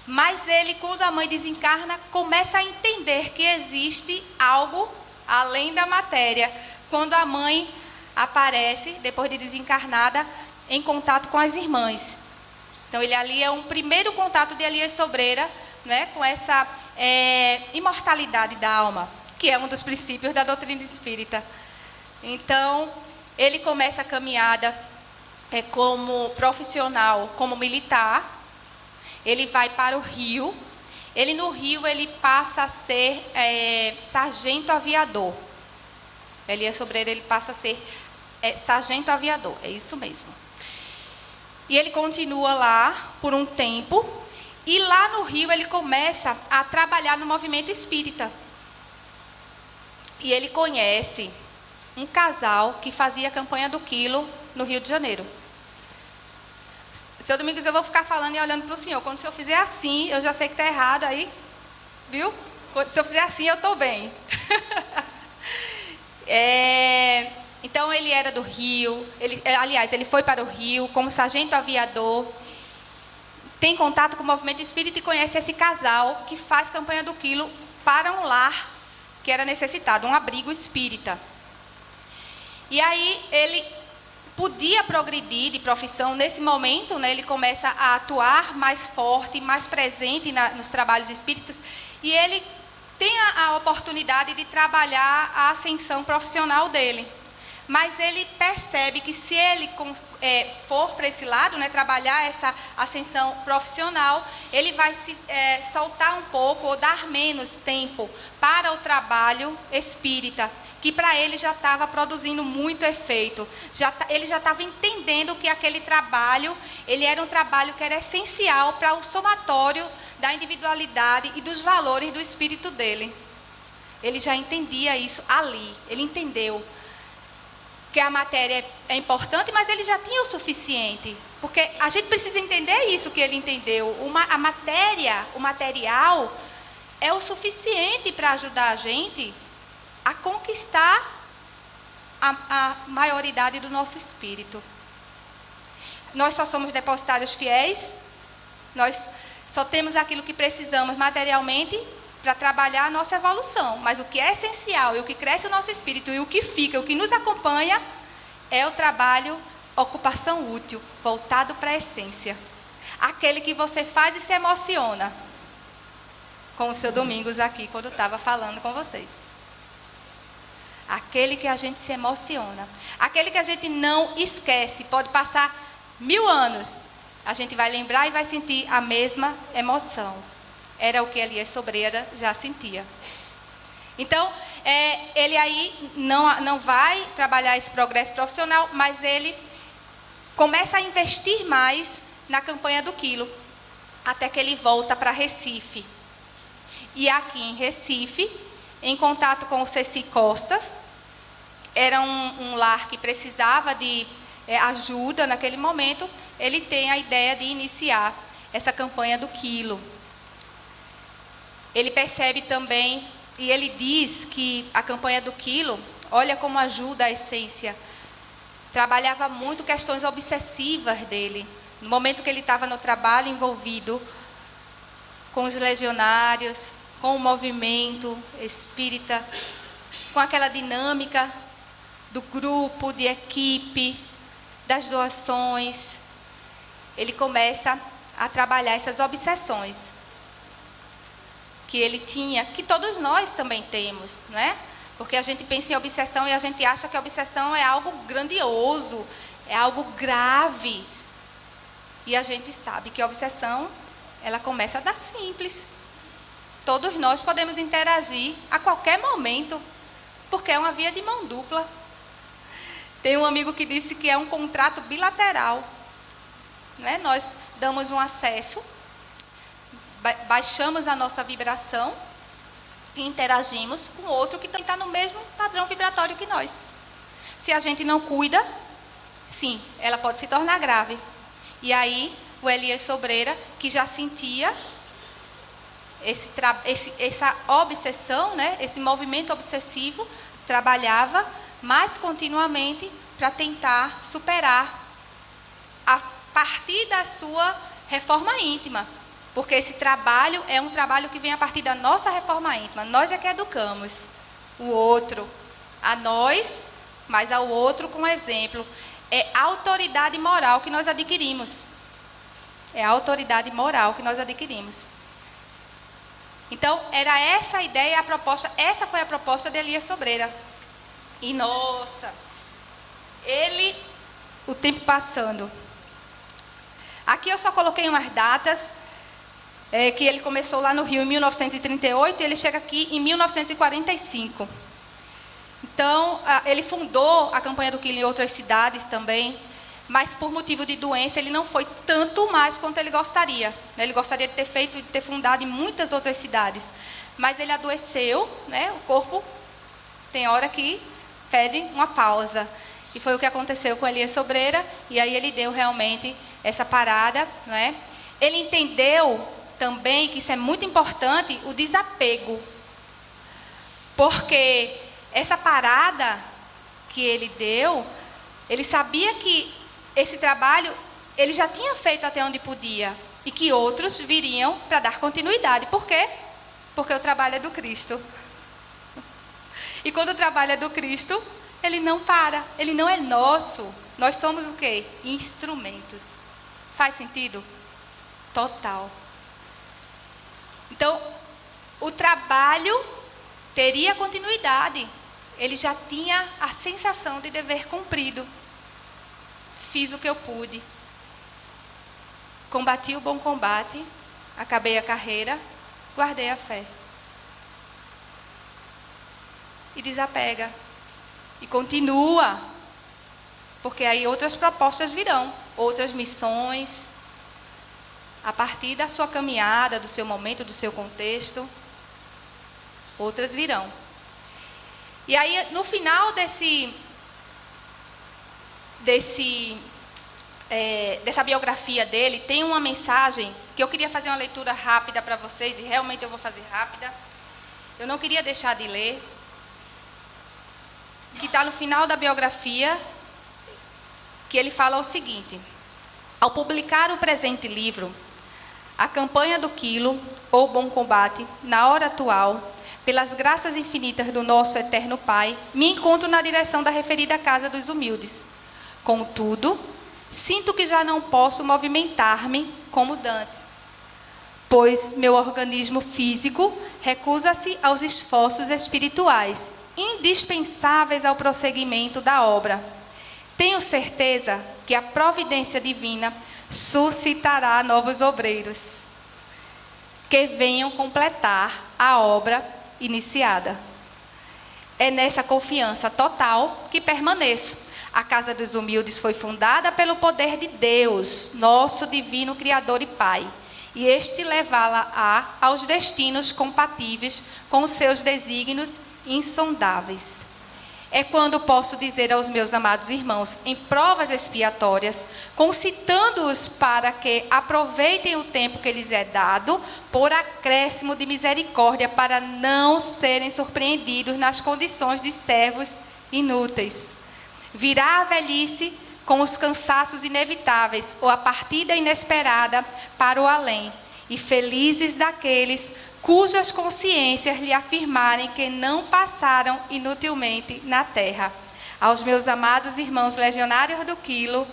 mas ele, quando a mãe desencarna, começa a entender que existe algo além da matéria. Quando a mãe aparece, depois de desencarnada, em contato com as irmãs. Então, ele ali é um primeiro contato de Elias Sobreira, né, com essa imortalidade da alma, que é um dos princípios da doutrina espírita. Então, ele começa a caminhada como profissional, como militar. Ele vai para o Rio. Ele no Rio ele passa a ser sargento aviador. Elias Sobreira ele passa a ser sargento aviador, é isso mesmo. E ele continua lá por um tempo, e lá no Rio ele começa a trabalhar no movimento espírita. E ele conhece um casal que fazia a campanha do quilo no Rio de Janeiro. Seu Domingos, eu vou ficar falando e olhando para o senhor. Quando o senhor fizer assim, eu já sei que está errado aí, viu? Se eu fizer assim, eu estou bem. Então, ele era do Rio, ele foi para o Rio como sargento aviador, tem contato com o movimento espírita e conhece esse casal que faz campanha do quilo para um lar que era necessitado, um abrigo espírita. E aí, ele podia progredir de profissão nesse momento, né, ele começa a atuar mais forte, mais presente nos trabalhos espíritas, e ele tem a oportunidade de trabalhar a ascensão profissional dele. Mas ele percebe que se ele for para esse lado, né, trabalhar essa ascensão profissional, ele vai se soltar um pouco ou dar menos tempo para o trabalho espírita, que para ele já estava produzindo muito efeito. Ele já estava entendendo que aquele trabalho, ele era um trabalho que era essencial para o somatório da individualidade e dos valores do espírito dele. Ele já entendia isso ali, ele entendeu que a matéria é importante, mas ele já tinha o suficiente. Porque a gente precisa entender isso que ele entendeu. A matéria, o material, é o suficiente para ajudar a gente a conquistar a maioridade do nosso espírito. Nós só somos depositários fiéis, nós só temos aquilo que precisamos materialmente para trabalhar a nossa evolução. Mas o que é essencial e o que cresce o nosso espírito e o que fica, o que nos acompanha, é o trabalho, ocupação útil, voltado para a essência. Aquele que você faz e se emociona. Como o seu Domingos aqui, quando estava falando com vocês. Aquele que a gente se emociona. Aquele que a gente não esquece. Pode passar 1000 anos. A gente vai lembrar e vai sentir a mesma emoção. Era o que Elias Sobreira já sentia. Então, ele aí não vai trabalhar esse progresso profissional, mas ele começa a investir mais na campanha do quilo, até que ele volta para Recife. E aqui em Recife, em contato com o Ceci Costas, era um lar que precisava de ajuda naquele momento, ele tem a ideia de iniciar essa campanha do quilo. Ele percebe também, e ele diz que a campanha do quilo, olha como ajuda a essência, trabalhava muito questões obsessivas dele. No momento que ele estava no trabalho, envolvido com os legionários, com o movimento espírita, com aquela dinâmica do grupo, de equipe, das doações, ele começa a trabalhar essas obsessões que ele tinha, que todos nós também temos, né? Porque a gente pensa em obsessão e a gente acha que a obsessão é algo grandioso, é algo grave. E a gente sabe que a obsessão, ela começa da simples. Todos nós podemos interagir a qualquer momento, porque é uma via de mão dupla. Tem um amigo que disse que é um contrato bilateral, né? Nós damos um acesso, baixamos a nossa vibração e interagimos com outro que está no mesmo padrão vibratório que nós. Se a gente não cuida, sim, ela pode se tornar grave. E aí, o Elias Sobreira, que já sentia essa obsessão, né, esse movimento obsessivo, trabalhava mais continuamente para tentar superar a partir da sua reforma íntima. Porque esse trabalho é um trabalho que vem a partir da nossa reforma íntima. Nós é que educamos o outro, a nós, mas ao outro com exemplo. É a autoridade moral que nós adquirimos. É a autoridade moral que nós adquirimos. Então, era essa a ideia, a proposta, essa foi a proposta de Elias Sobreira. E, nossa, o tempo passando. Aqui eu só coloquei umas datas, que ele começou lá no Rio em 1938 e ele chega aqui em 1945. Então, ele fundou a campanha do quilo em outras cidades também, mas por motivo de doença ele não foi tanto mais quanto ele gostaria. Ele gostaria de ter fundado em muitas outras cidades, mas ele adoeceu, né? O corpo tem hora que pede uma pausa. E foi o que aconteceu com Elias Sobreira, e aí ele deu realmente essa parada, né? Ele entendeu também que isso é muito importante, o desapego. Porque essa parada que ele deu, ele sabia que esse trabalho ele já tinha feito até onde podia e que outros viriam para dar continuidade. Por quê? Porque o trabalho é do Cristo. E quando o trabalho é do Cristo, ele não para, ele não é nosso. Nós somos o quê? Instrumentos. Faz sentido? Total. Então, o trabalho teria continuidade. Ele já tinha a sensação de dever cumprido. Fiz o que eu pude. Combati o bom combate, acabei a carreira, guardei a fé. E desapega. E continua. Porque aí outras propostas virão, outras missões, a partir da sua caminhada, do seu momento, do seu contexto, outras virão. E aí, no final dessa biografia dele, tem uma mensagem que eu queria fazer uma leitura rápida para vocês, e realmente eu vou fazer rápida. Eu não queria deixar de ler, que está no final da biografia, que ele fala o seguinte: ao publicar o presente livro, a campanha do quilo, ou bom combate, na hora atual, pelas graças infinitas do nosso eterno Pai, me encontro na direção da referida Casa dos Humildes. Contudo, sinto que já não posso movimentar-me como dantes, pois meu organismo físico recusa-se aos esforços espirituais, indispensáveis ao prosseguimento da obra. Tenho certeza que a providência divina suscitará novos obreiros, que venham completar a obra iniciada. É nessa confiança total que permaneço. A Casa dos Humildes foi fundada pelo poder de Deus, nosso divino Criador e Pai, e este levá-la aos destinos compatíveis com os seus desígnios insondáveis. é quando posso dizer aos meus amados irmãos, em provas expiatórias, concitando-os para que aproveitem o tempo que lhes é dado, por acréscimo de misericórdia, para não serem surpreendidos nas condições de servos inúteis. Virá a velhice com os cansaços inevitáveis, ou a partida inesperada para o além, e felizes daqueles cujas consciências lhe afirmarem que não passaram inutilmente na terra. Aos meus amados irmãos legionários do Quilo,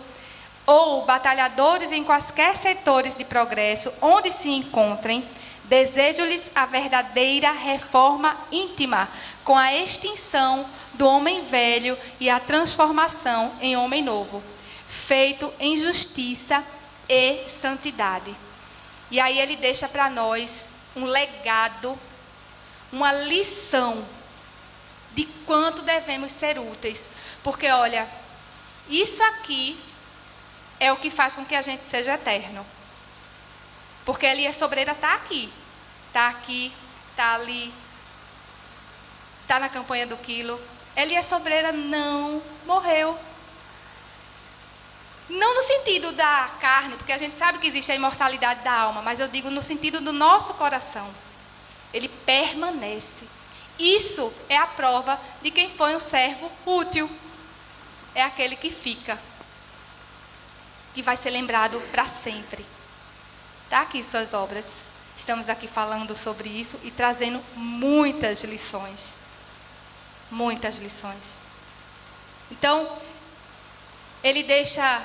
ou batalhadores em quaisquer setores de progresso, onde se encontrem, desejo-lhes a verdadeira reforma íntima, com a extinção do homem velho e a transformação em homem novo, feito em justiça e santidade. E aí ele deixa para nós um legado, uma lição de quanto devemos ser úteis. Porque, olha, isso aqui é o que faz com que a gente seja eterno. Porque Elias Sobreira está aqui, está ali, está na campanha do Quilo. Elias Sobreira não morreu. Não no sentido da carne, porque a gente sabe que existe a imortalidade da alma, mas eu digo no sentido do nosso coração. Ele permanece. Isso é a prova de quem foi um servo útil. É aquele que fica, que vai ser lembrado para sempre. Está aqui suas obras. Estamos aqui falando sobre isso e trazendo muitas lições. Muitas lições. Então, ele deixa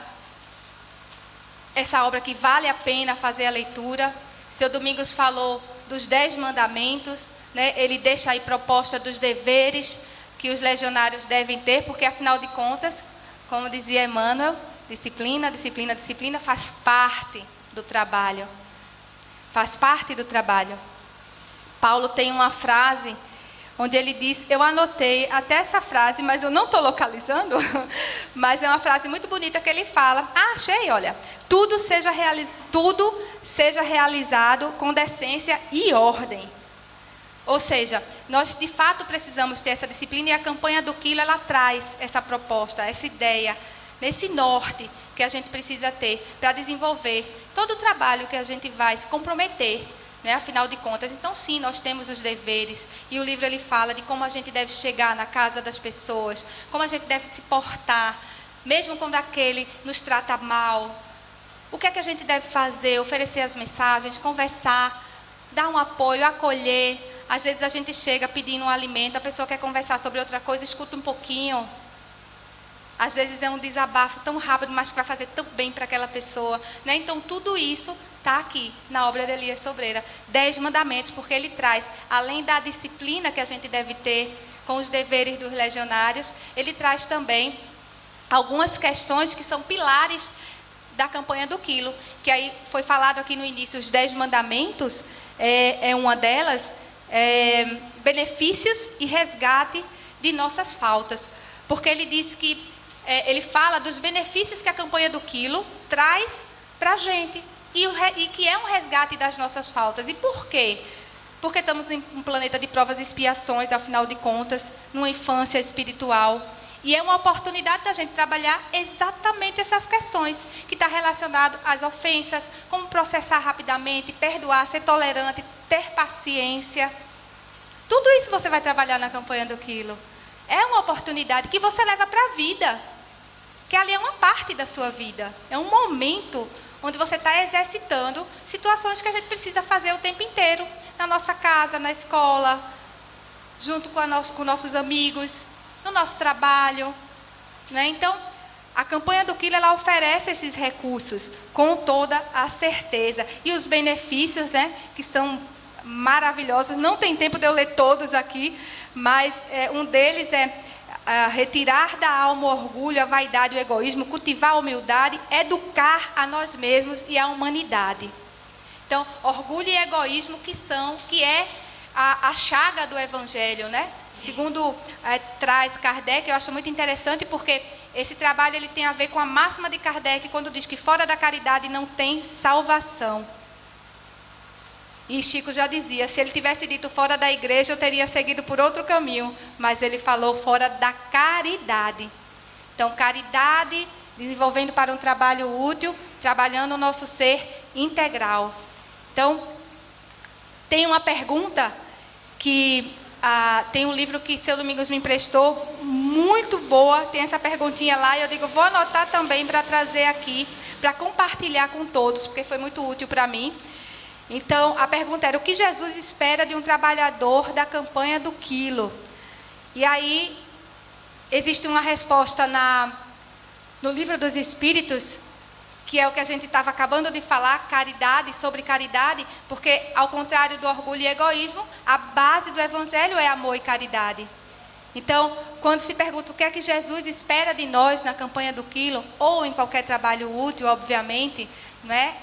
essa obra que vale a pena fazer a leitura. Seu Domingos falou dos 10 mandamentos, né? Ele deixa aí proposta dos deveres que os legionários devem ter, porque afinal de contas, como dizia Emmanuel, disciplina, disciplina, disciplina faz parte do trabalho. Faz parte do trabalho. Paulo tem uma frase onde ele diz, eu anotei até essa frase, mas eu não estou localizando, mas é uma frase muito bonita que ele fala, achei, olha, tudo seja realizado com decência e ordem. Ou seja, nós de fato precisamos ter essa disciplina, e a campanha do Quilo, ela traz essa proposta, essa ideia, nesse norte que a gente precisa ter para desenvolver todo o trabalho que a gente vai se comprometer, né, afinal de contas. Então, sim, nós temos os deveres, e o livro ele fala de como a gente deve chegar na casa das pessoas, como a gente deve se portar, mesmo quando aquele nos trata mal. O que é que a gente deve fazer? Oferecer as mensagens, conversar, dar um apoio, acolher. Às vezes a gente chega pedindo um alimento, a pessoa quer conversar sobre outra coisa, escuta um pouquinho. Às vezes é um desabafo tão rápido, mas que vai fazer tão bem para aquela pessoa, né? Então, tudo isso está aqui na obra de Elias Sobreira. 10 mandamentos, porque ele traz, além da disciplina que a gente deve ter com os deveres dos legionários, ele traz também algumas questões que são pilares da campanha do Quilo, que aí foi falado aqui no início, os 10 mandamentos, é uma delas, benefícios e resgate de nossas faltas. Porque ele diz que ele fala dos benefícios que a campanha do Quilo traz para a gente, e que é um resgate das nossas faltas. E por quê? Porque estamos em um planeta de provas e expiações, afinal de contas, numa infância espiritual. E é uma oportunidade da gente trabalhar exatamente essas questões, que está relacionado às ofensas, como processar rapidamente, perdoar, ser tolerante, ter paciência. Tudo isso você vai trabalhar na campanha do Quilo. É uma oportunidade que você leva para a vida, que ali é uma parte da sua vida. É um momento onde você está exercitando situações que a gente precisa fazer o tempo inteiro, na nossa casa, na escola, junto com nossos amigos, no nosso trabalho, né? Então, a campanha do Quilo, ela oferece esses recursos com toda a certeza. E os benefícios, né, que são maravilhosos, não tem tempo de eu ler todos aqui, mas um deles é retirar da alma o orgulho, a vaidade, o egoísmo, cultivar a humildade, educar a nós mesmos e a humanidade. Então, orgulho e egoísmo que é a chaga do Evangelho, né? Segundo traz Kardec, eu acho muito interessante, porque esse trabalho ele tem a ver com a máxima de Kardec, quando diz que fora da caridade não tem salvação. E Chico já dizia, se ele tivesse dito fora da igreja, eu teria seguido por outro caminho. Mas ele falou fora da caridade. Então, caridade, desenvolvendo para um trabalho útil, trabalhando o nosso ser integral. Então, tem uma pergunta que tem um livro que seu Domingos me emprestou, muito boa, tem essa perguntinha lá, e eu digo, vou anotar também para trazer aqui, para compartilhar com todos, porque foi muito útil para mim. Então, a pergunta era, o que Jesus espera de um trabalhador da campanha do quilo? E aí, existe uma resposta no Livro dos Espíritos, que é o que a gente estava acabando de falar, caridade, sobre caridade, porque, ao contrário do orgulho e egoísmo, a base do Evangelho é amor e caridade. Então, quando se pergunta o que é que Jesus espera de nós na campanha do quilo, ou em qualquer trabalho útil, obviamente, não é?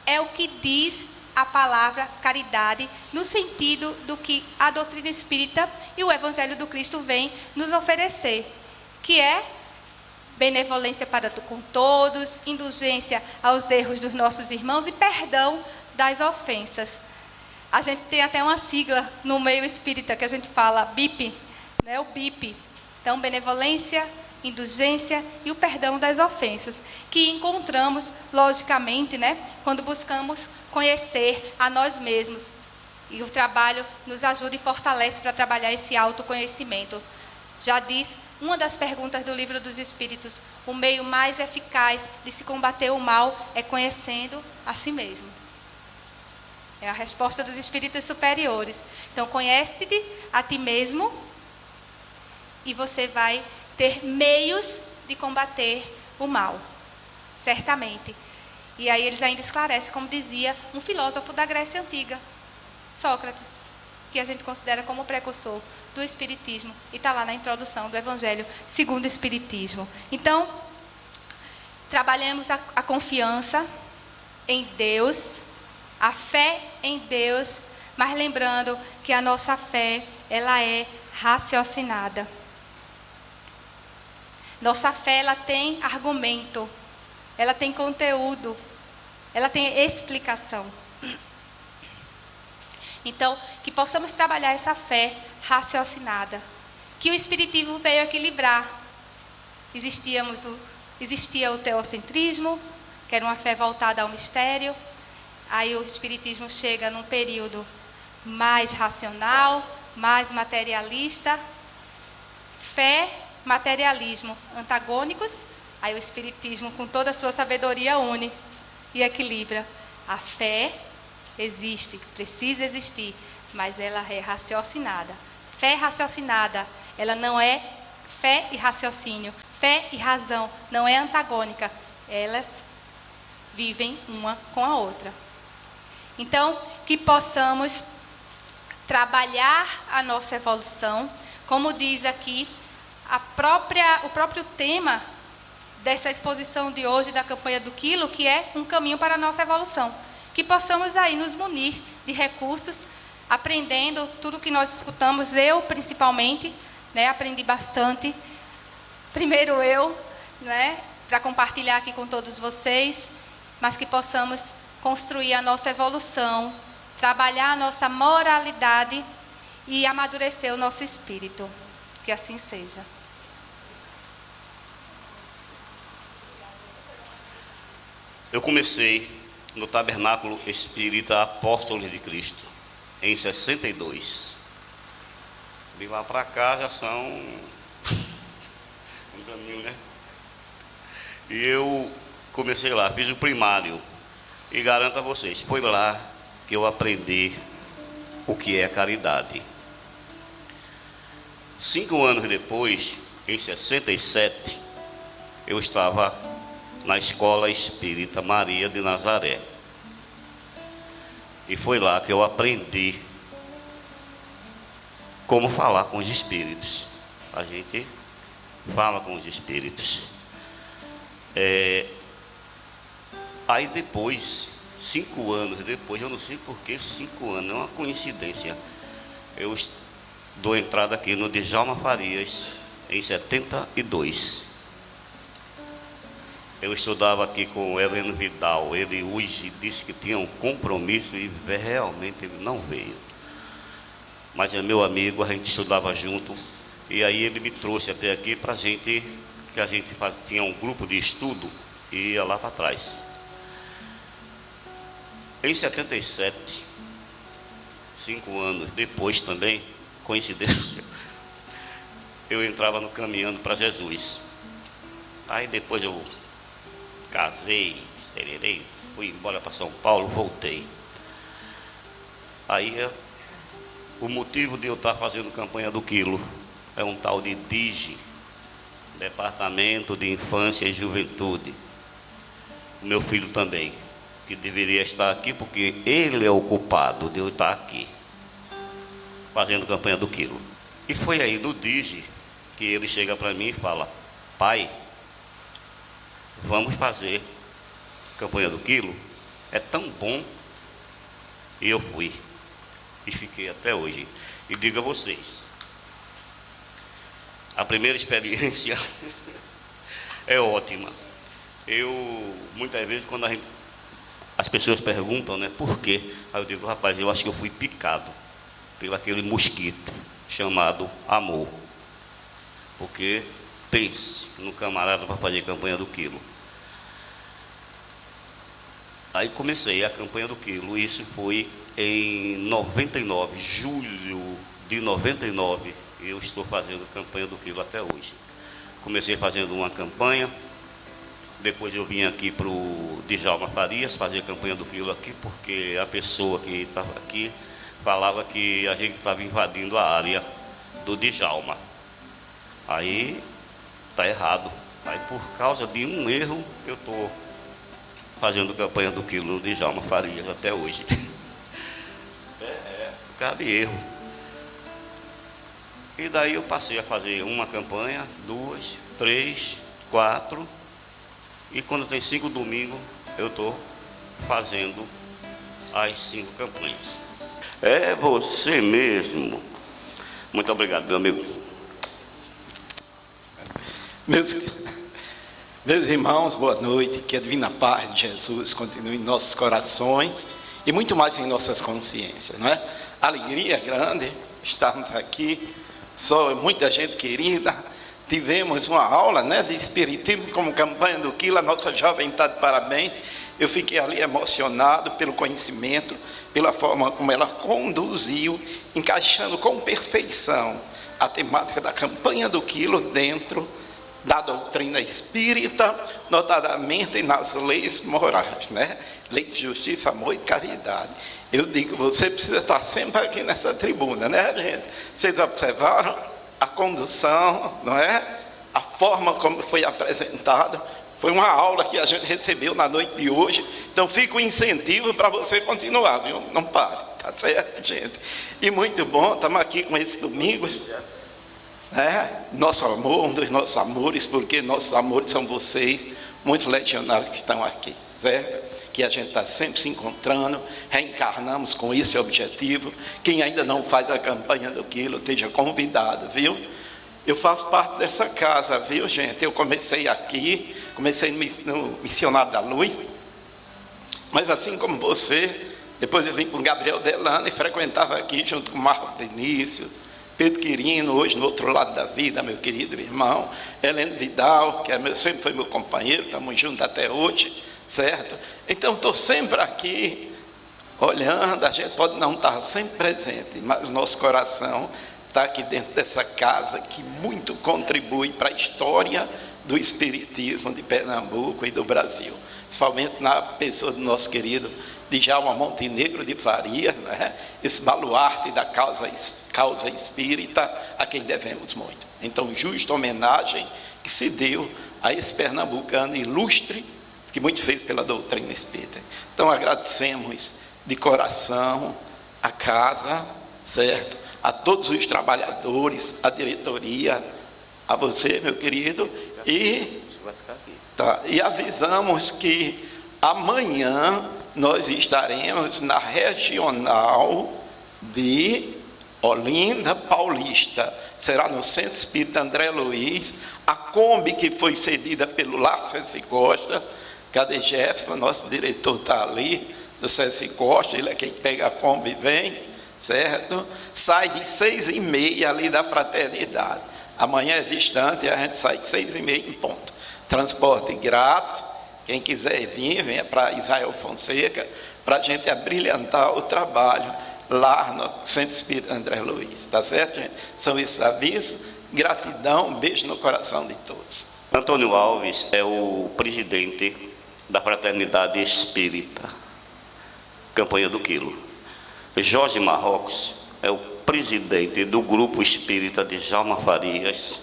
É o que diz a palavra caridade, no sentido do que a doutrina espírita e o Evangelho do Cristo vem nos oferecer, que é benevolência para com todos, indulgência aos erros dos nossos irmãos e perdão das ofensas. A gente tem até uma sigla no meio espírita que a gente fala BIP, né? O BIP. Então, benevolência, indulgência e o perdão das ofensas, que encontramos, logicamente, né, quando buscamos conhecer a nós mesmos. E o trabalho nos ajuda e fortalece para trabalhar esse autoconhecimento. Já diz uma das perguntas do Livro dos Espíritos, o meio mais eficaz de se combater o mal é conhecendo a si mesmo. É a resposta dos espíritos superiores. Então, conhece-te a ti mesmo e você vai ter meios de combater o mal, certamente. E aí eles ainda esclarecem, como dizia um filósofo da Grécia Antiga, Sócrates, que a gente considera como precursor do Espiritismo, e está lá na introdução do Evangelho segundo o Espiritismo. Então, trabalhemos a confiança em Deus, a fé em Deus, mas lembrando que a nossa fé, ela é raciocinada. Nossa fé, ela tem argumento, ela tem conteúdo, ela tem explicação. Então, que possamos trabalhar essa fé raciocinada, que o Espiritismo veio equilibrar. Existia o teocentrismo, que era uma fé voltada ao mistério. Aí o Espiritismo chega num período mais racional, mais materialista. Fé, materialismo antagônicos. Aí o Espiritismo, com toda a sua sabedoria, une e equilibra. A fé existe, precisa existir, mas ela é raciocinada. Fé raciocinada, ela não é fé e raciocínio. Fé e razão não é antagônica. Elas vivem uma com a outra. Então, que possamos trabalhar a nossa evolução, como diz aqui o próprio tema dessa exposição de hoje da campanha do quilo, que é um caminho para a nossa evolução. Que possamos aí nos munir de recursos, aprendendo tudo que nós escutamos, eu principalmente, né, aprendi bastante. Primeiro eu, né, para compartilhar aqui com todos vocês, mas que possamos construir a nossa evolução, trabalhar a nossa moralidade e amadurecer o nosso espírito. Que assim seja. Eu comecei no Tabernáculo Espírita Apóstolos de Cristo, em 62. De lá para cá já são um caminho, né? E eu comecei lá, fiz o primário. E garanto a vocês, foi lá que eu aprendi o que é caridade. 5 anos depois, em 67, eu estava na Escola Espírita Maria de Nazaré. E foi lá que eu aprendi como falar com os espíritos. A gente fala com os espíritos. Aí depois, 5 anos depois, eu não sei por que 5 anos, é uma coincidência, eu dou entrada aqui no Djalma Farias, em 72. Eu estudava aqui com o Heleno Vidal. Ele hoje disse que tinha um compromisso e realmente ele não veio. Mas é meu amigo, a gente estudava junto. E aí ele me trouxe até aqui para a gente, que a gente tinha um grupo de estudo e ia lá para trás. Em 77, 5 anos depois também, coincidência, eu entrava no Caminhando para Jesus. Aí depois eu casei, sererei, fui embora para São Paulo, voltei. Aí o motivo de eu estar fazendo campanha do quilo é um tal de DIGE, Departamento de Infância e Juventude. O meu filho também, que deveria estar aqui porque ele é o culpado de eu estar aqui, fazendo campanha do quilo. E foi aí no DIGE que ele chega para mim e fala: pai, vamos fazer campanha do quilo, é tão bom. E eu fui, e fiquei até hoje. E digo a vocês, a primeira experiência é ótima. Eu, muitas vezes, quando as pessoas perguntam, né, por quê? Aí eu digo: rapaz, eu acho que eu fui picado pelo aquele mosquito chamado amor. Porque pense no camarada para fazer campanha do quilo. Aí comecei a campanha do quilo. Isso foi em 99, julho de 99. Eu estou fazendo campanha do quilo até hoje. Comecei fazendo uma campanha. Depois eu vim aqui para o Djalma Farias fazer campanha do quilo aqui, porque a pessoa que estava aqui falava que a gente estava invadindo a área do Djalma. Aí está errado. Aí por causa de um erro eu estou fazendo campanha do quilo no Djalma Farias até hoje. Por causa de erro. E daí eu passei a fazer uma campanha, 2, 3, 4. E quando tem 5 domingos, eu estou fazendo as 5 campanhas. É você mesmo. Muito obrigado, meu amigo. Meus irmãos, boa noite. Que a divina paz de Jesus continue em nossos corações e muito mais em nossas consciências, não é? Alegria grande estarmos aqui. Só muita gente querida. Tivemos uma aula, né, de espiritismo como campanha do quilo. A nossa jovem está de parabéns. Eu fiquei ali emocionado pelo conhecimento, pela forma como ela conduziu, encaixando com perfeição a temática da campanha do quilo dentro da doutrina espírita, notadamente nas leis morais, né? Lei de justiça, amor e caridade. Eu digo, você precisa estar sempre aqui nessa tribuna, né, gente? Vocês observaram a condução, não é? A forma como foi apresentado. Foi uma aula que a gente recebeu na noite de hoje. Então fica o incentivo para você continuar, viu? Não pare, tá certo, gente? E muito bom, estamos aqui com esses domingos. Nosso amor, um dos nossos amores, porque nossos amores são vocês, muitos legionários que estão aqui, certo? Que a gente está sempre se encontrando, reencarnamos com esse objetivo. Quem ainda não faz a campanha do quilo, esteja convidado, viu? Eu faço parte dessa casa, viu, gente? Eu comecei aqui, comecei no Missionário da Luz, mas assim como você, depois eu vim com Gabriel Delano e frequentava aqui junto com Marco Vinícius, Pedro Quirino, hoje no outro lado da vida, meu querido irmão, Heleno Vidal, que sempre foi meu companheiro, estamos juntos até hoje, certo? Então estou sempre aqui, olhando. A gente pode não estar sempre presente, mas nosso coração está aqui dentro dessa casa que muito contribui para a história do espiritismo de Pernambuco e do Brasil, principalmente na pessoa do nosso querido Djalma Montenegro de Faria, né? Esse baluarte da causa espírita, a quem devemos muito. Então, justa homenagem que se deu a esse pernambucano ilustre, que muito fez pela doutrina espírita. Então, agradecemos de coração a casa, certo? A todos os trabalhadores, a diretoria, a você, meu querido, e avisamos que amanhã nós estaremos na regional de Olinda Paulista, será no Centro Espírita André Luiz. A Kombi que foi cedida pelo Lar Ceci Costa, cadê Jefferson? Nosso diretor está ali, do Ceci Costa, ele é quem pega a Kombi e vem, certo? Sai de 6h30 ali da Fraternidade. Amanhã é distante, a gente sai de 6h30 em ponto. Transporte grátis, quem quiser vir, venha para Israel Fonseca, para a gente abrilhantar o trabalho lá no Centro Espírita André Luiz, tá certo, gente? São esses avisos. Gratidão, um beijo no coração de todos. Antônio Alves é o presidente da Fraternidade Espírita, Campanha do Quilo. Jorge Marrocos é o presidente do Grupo Espírita de Djalma Farias,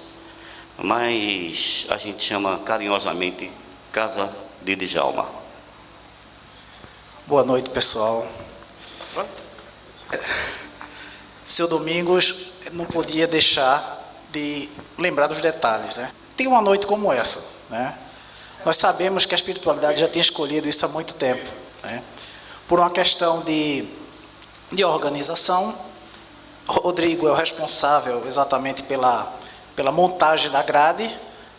mas a gente chama carinhosamente Casa de Djalma. Boa noite, pessoal. Seu Domingos não podia deixar de lembrar dos detalhes, né? Tem uma noite como essa, né? Nós sabemos que a espiritualidade já tinha escolhido isso há muito tempo, né? Por uma questão de organização, Rodrigo é o responsável exatamente pela montagem da grade,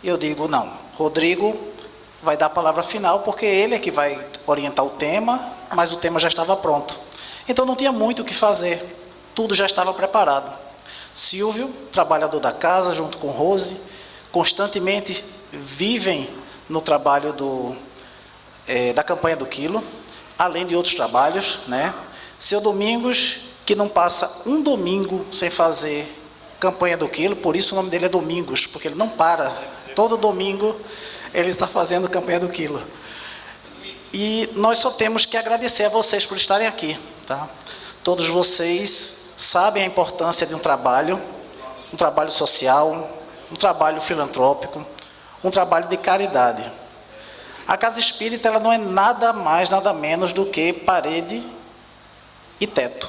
e eu digo, não, Rodrigo vai dar a palavra final, porque ele é que vai orientar o tema, mas o tema já estava pronto. Então não tinha muito o que fazer, tudo já estava preparado. Silvio, trabalhador da casa, junto com Rose, constantemente vivem no trabalho da campanha do Quilo, além de outros trabalhos, né? Seu Domingos, que não passa um domingo sem fazer campanha do Quilo, por isso o nome dele é Domingos, porque ele não para, todo domingo ele está fazendo campanha do Quilo. E nós só temos que agradecer a vocês por estarem aqui, tá? Todos vocês sabem a importância de um trabalho social, um trabalho filantrópico, um trabalho de caridade. A Casa Espírita, ela não é nada mais, nada menos do que parede e teto.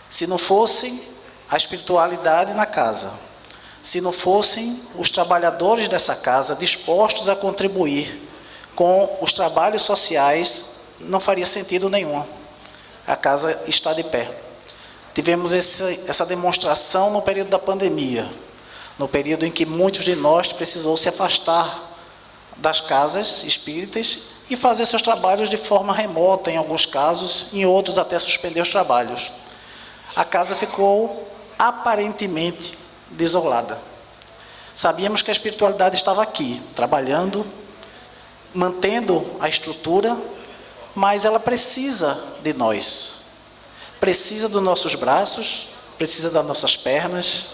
Se não fosse a espiritualidade na casa, se não fossem os trabalhadores dessa casa dispostos a contribuir com os trabalhos sociais, não faria sentido nenhum. A casa está de pé. Tivemos essa demonstração no período da pandemia, no período em que muitos de nós precisou se afastar das casas espíritas e fazer seus trabalhos de forma remota, em alguns casos, em outros até suspender os trabalhos. A casa ficou aparentemente desolada. Sabíamos que a espiritualidade estava aqui, trabalhando, mantendo a estrutura, mas ela precisa de nós. Precisa dos nossos braços, precisa das nossas pernas,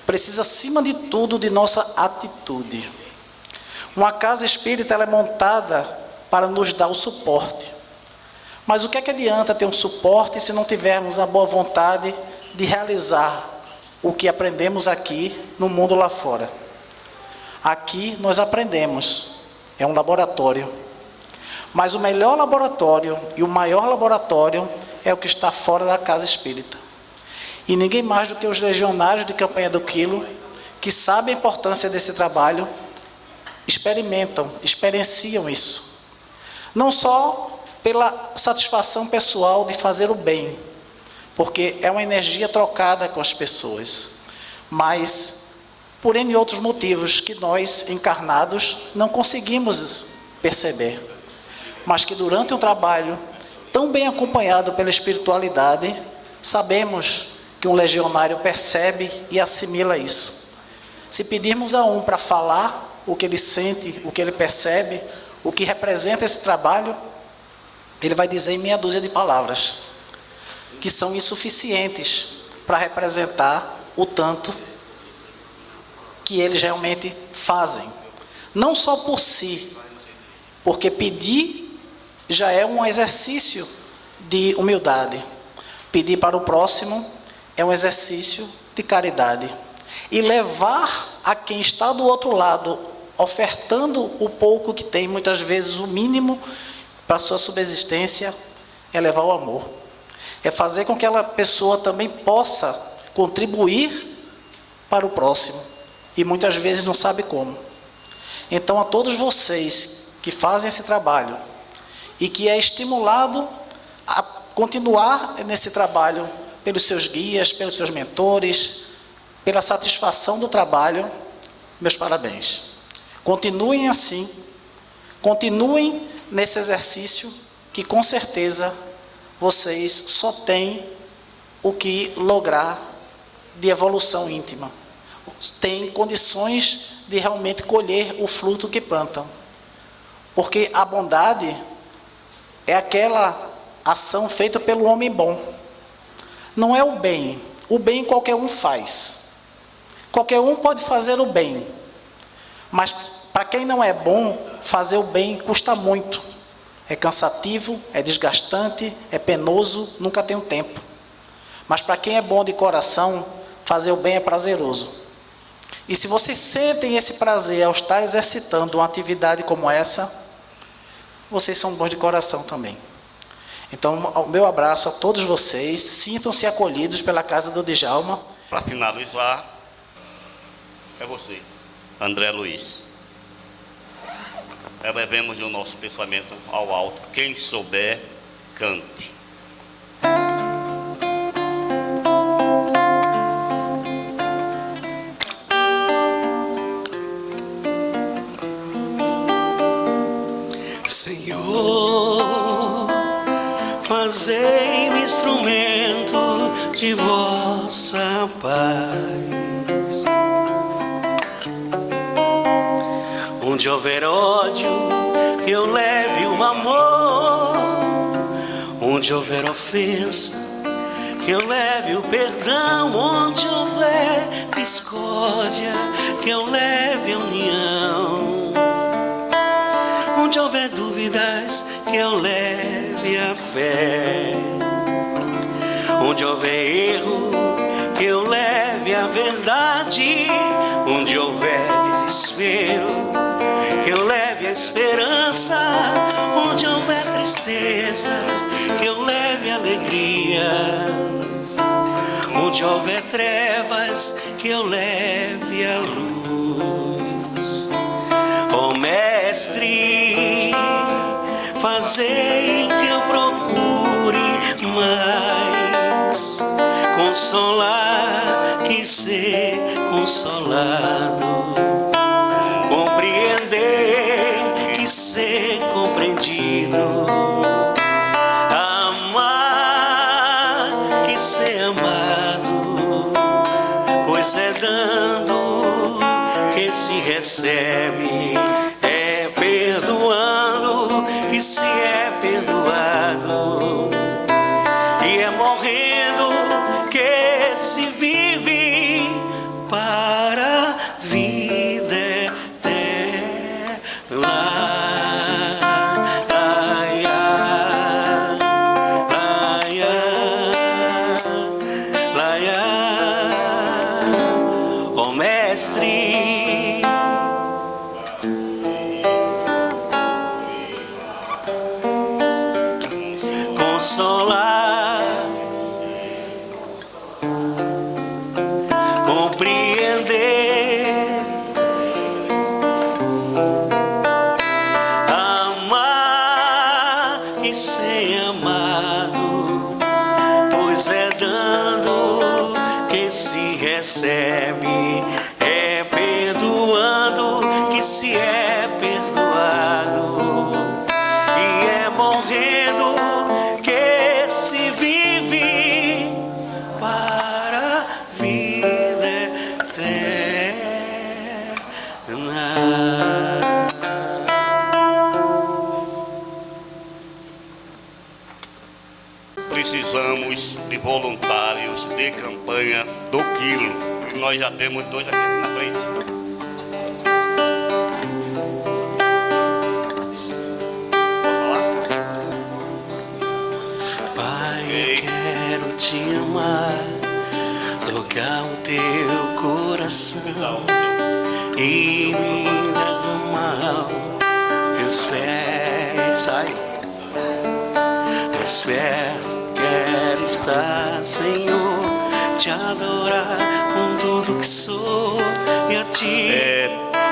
precisa, acima de tudo, de nossa atitude. Uma casa espírita, ela é montada para nos dar o suporte. Mas o que é que adianta ter um suporte se não tivermos a boa vontade de realizar o que aprendemos aqui no mundo lá fora? Aqui nós aprendemos, é um laboratório. Mas o melhor laboratório e o maior laboratório é o que está fora da casa espírita. E ninguém mais do que os legionários de campanha do Quilo, que sabem a importância desse trabalho, experienciam isso. Não só pela satisfação pessoal de fazer o bem, porque é uma energia trocada com as pessoas, mas por N outros motivos que nós, encarnados, não conseguimos perceber, mas que durante um trabalho tão bem acompanhado pela espiritualidade, sabemos que um legionário percebe e assimila isso. Se pedirmos a um para falar o que ele sente, o que ele percebe, o que representa esse trabalho, ele vai dizer em meia dúzia de palavras, que são insuficientes para representar o tanto que eles realmente fazem. Não só por si, porque pedir já é um exercício de humildade. Pedir para o próximo é um exercício de caridade. E levar a quem está do outro lado, ofertando o pouco que tem, muitas vezes o mínimo para a sua subsistência, é levar o amor. É fazer com que aquela pessoa também possa contribuir para o próximo. E muitas vezes não sabe como. Então, a todos vocês que fazem esse trabalho e que é estimulado a continuar nesse trabalho pelos seus guias, pelos seus mentores, pela satisfação do trabalho, meus parabéns. Continuem assim, continuem nesse exercício que com certeza vocês só têm o que lograr de evolução íntima. Têm condições de realmente colher o fruto que plantam. Porque a bondade é aquela ação feita pelo homem bom. Não é o bem. O bem qualquer um faz. Qualquer um pode fazer o bem. Mas para quem não é bom, fazer o bem custa muito. É cansativo, é desgastante, é penoso, nunca tem um tempo. Mas para quem é bom de coração, fazer o bem é prazeroso. E se vocês sentem esse prazer ao estar exercitando uma atividade como essa, vocês são bons de coração também. Então, o meu abraço a todos vocês. Sintam-se acolhidos pela Casa do Djalma. Para finalizar, é você, André Luiz. Elevemos o nosso pensamento ao alto. Quem souber, cante. Senhor, fazei-me instrumento de vossa paz. Onde houver ódio, que eu leve o amor. Onde houver ofensa, que eu leve o perdão. Onde houver discórdia, que eu leve a união. Onde houver dúvidas, que eu leve a fé. Onde houver erro, que eu leve a verdade. Onde houver desespero, que eu leve a esperança. Onde houver tristeza, que eu leve a alegria. Onde houver trevas, que eu leve a luz. Ó Mestre, fazei que eu procure mais consolar que ser consolado, compreender que ser compreendido, amar que ser amado, pois é dando que se recebe, é perdoando que se é perdoado, e é morrendo que se vive para a vida eterna. Ai, ai, ai, ai, ai, ó Mestre, consolar, compreender, amar e ser amado, pois é dando que se recebe, é perdoando que se é perdoado, e é morrendo que se vive para a vida eterna. Precisamos de voluntários de campanha do quilo. E nós já temos 2 aqui na frente. Pai, eu quero te amar, tocar o teu coração e me derramar teus pés. Ai, mais perto quero estar, Senhor, te adorar com tudo que sou, e a ti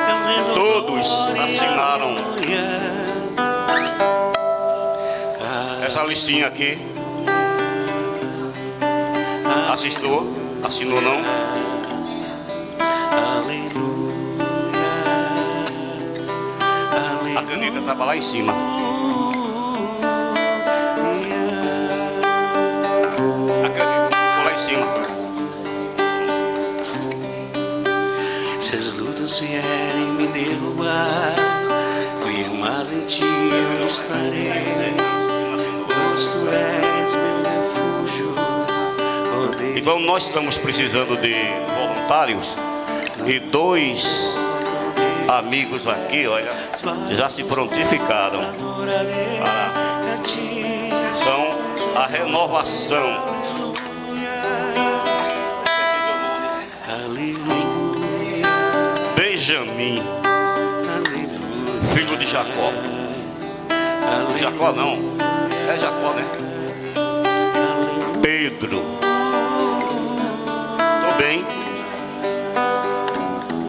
eu rendo Todos glória, assinaram glória. essa listinha aqui. Assinou não? A caneta estava lá em cima. A caneta ficou lá em cima. Se as lutas vierem me derrubar, firmado em ti eu estarei, pois tu és meu refúgio, oh Deus. Então nós estamos precisando de voluntários e 2 amigos aqui, olha, já se prontificaram. São a renovação. Benjamim, filho de Jacó. Jacó não, é Jacó, né? Pedro,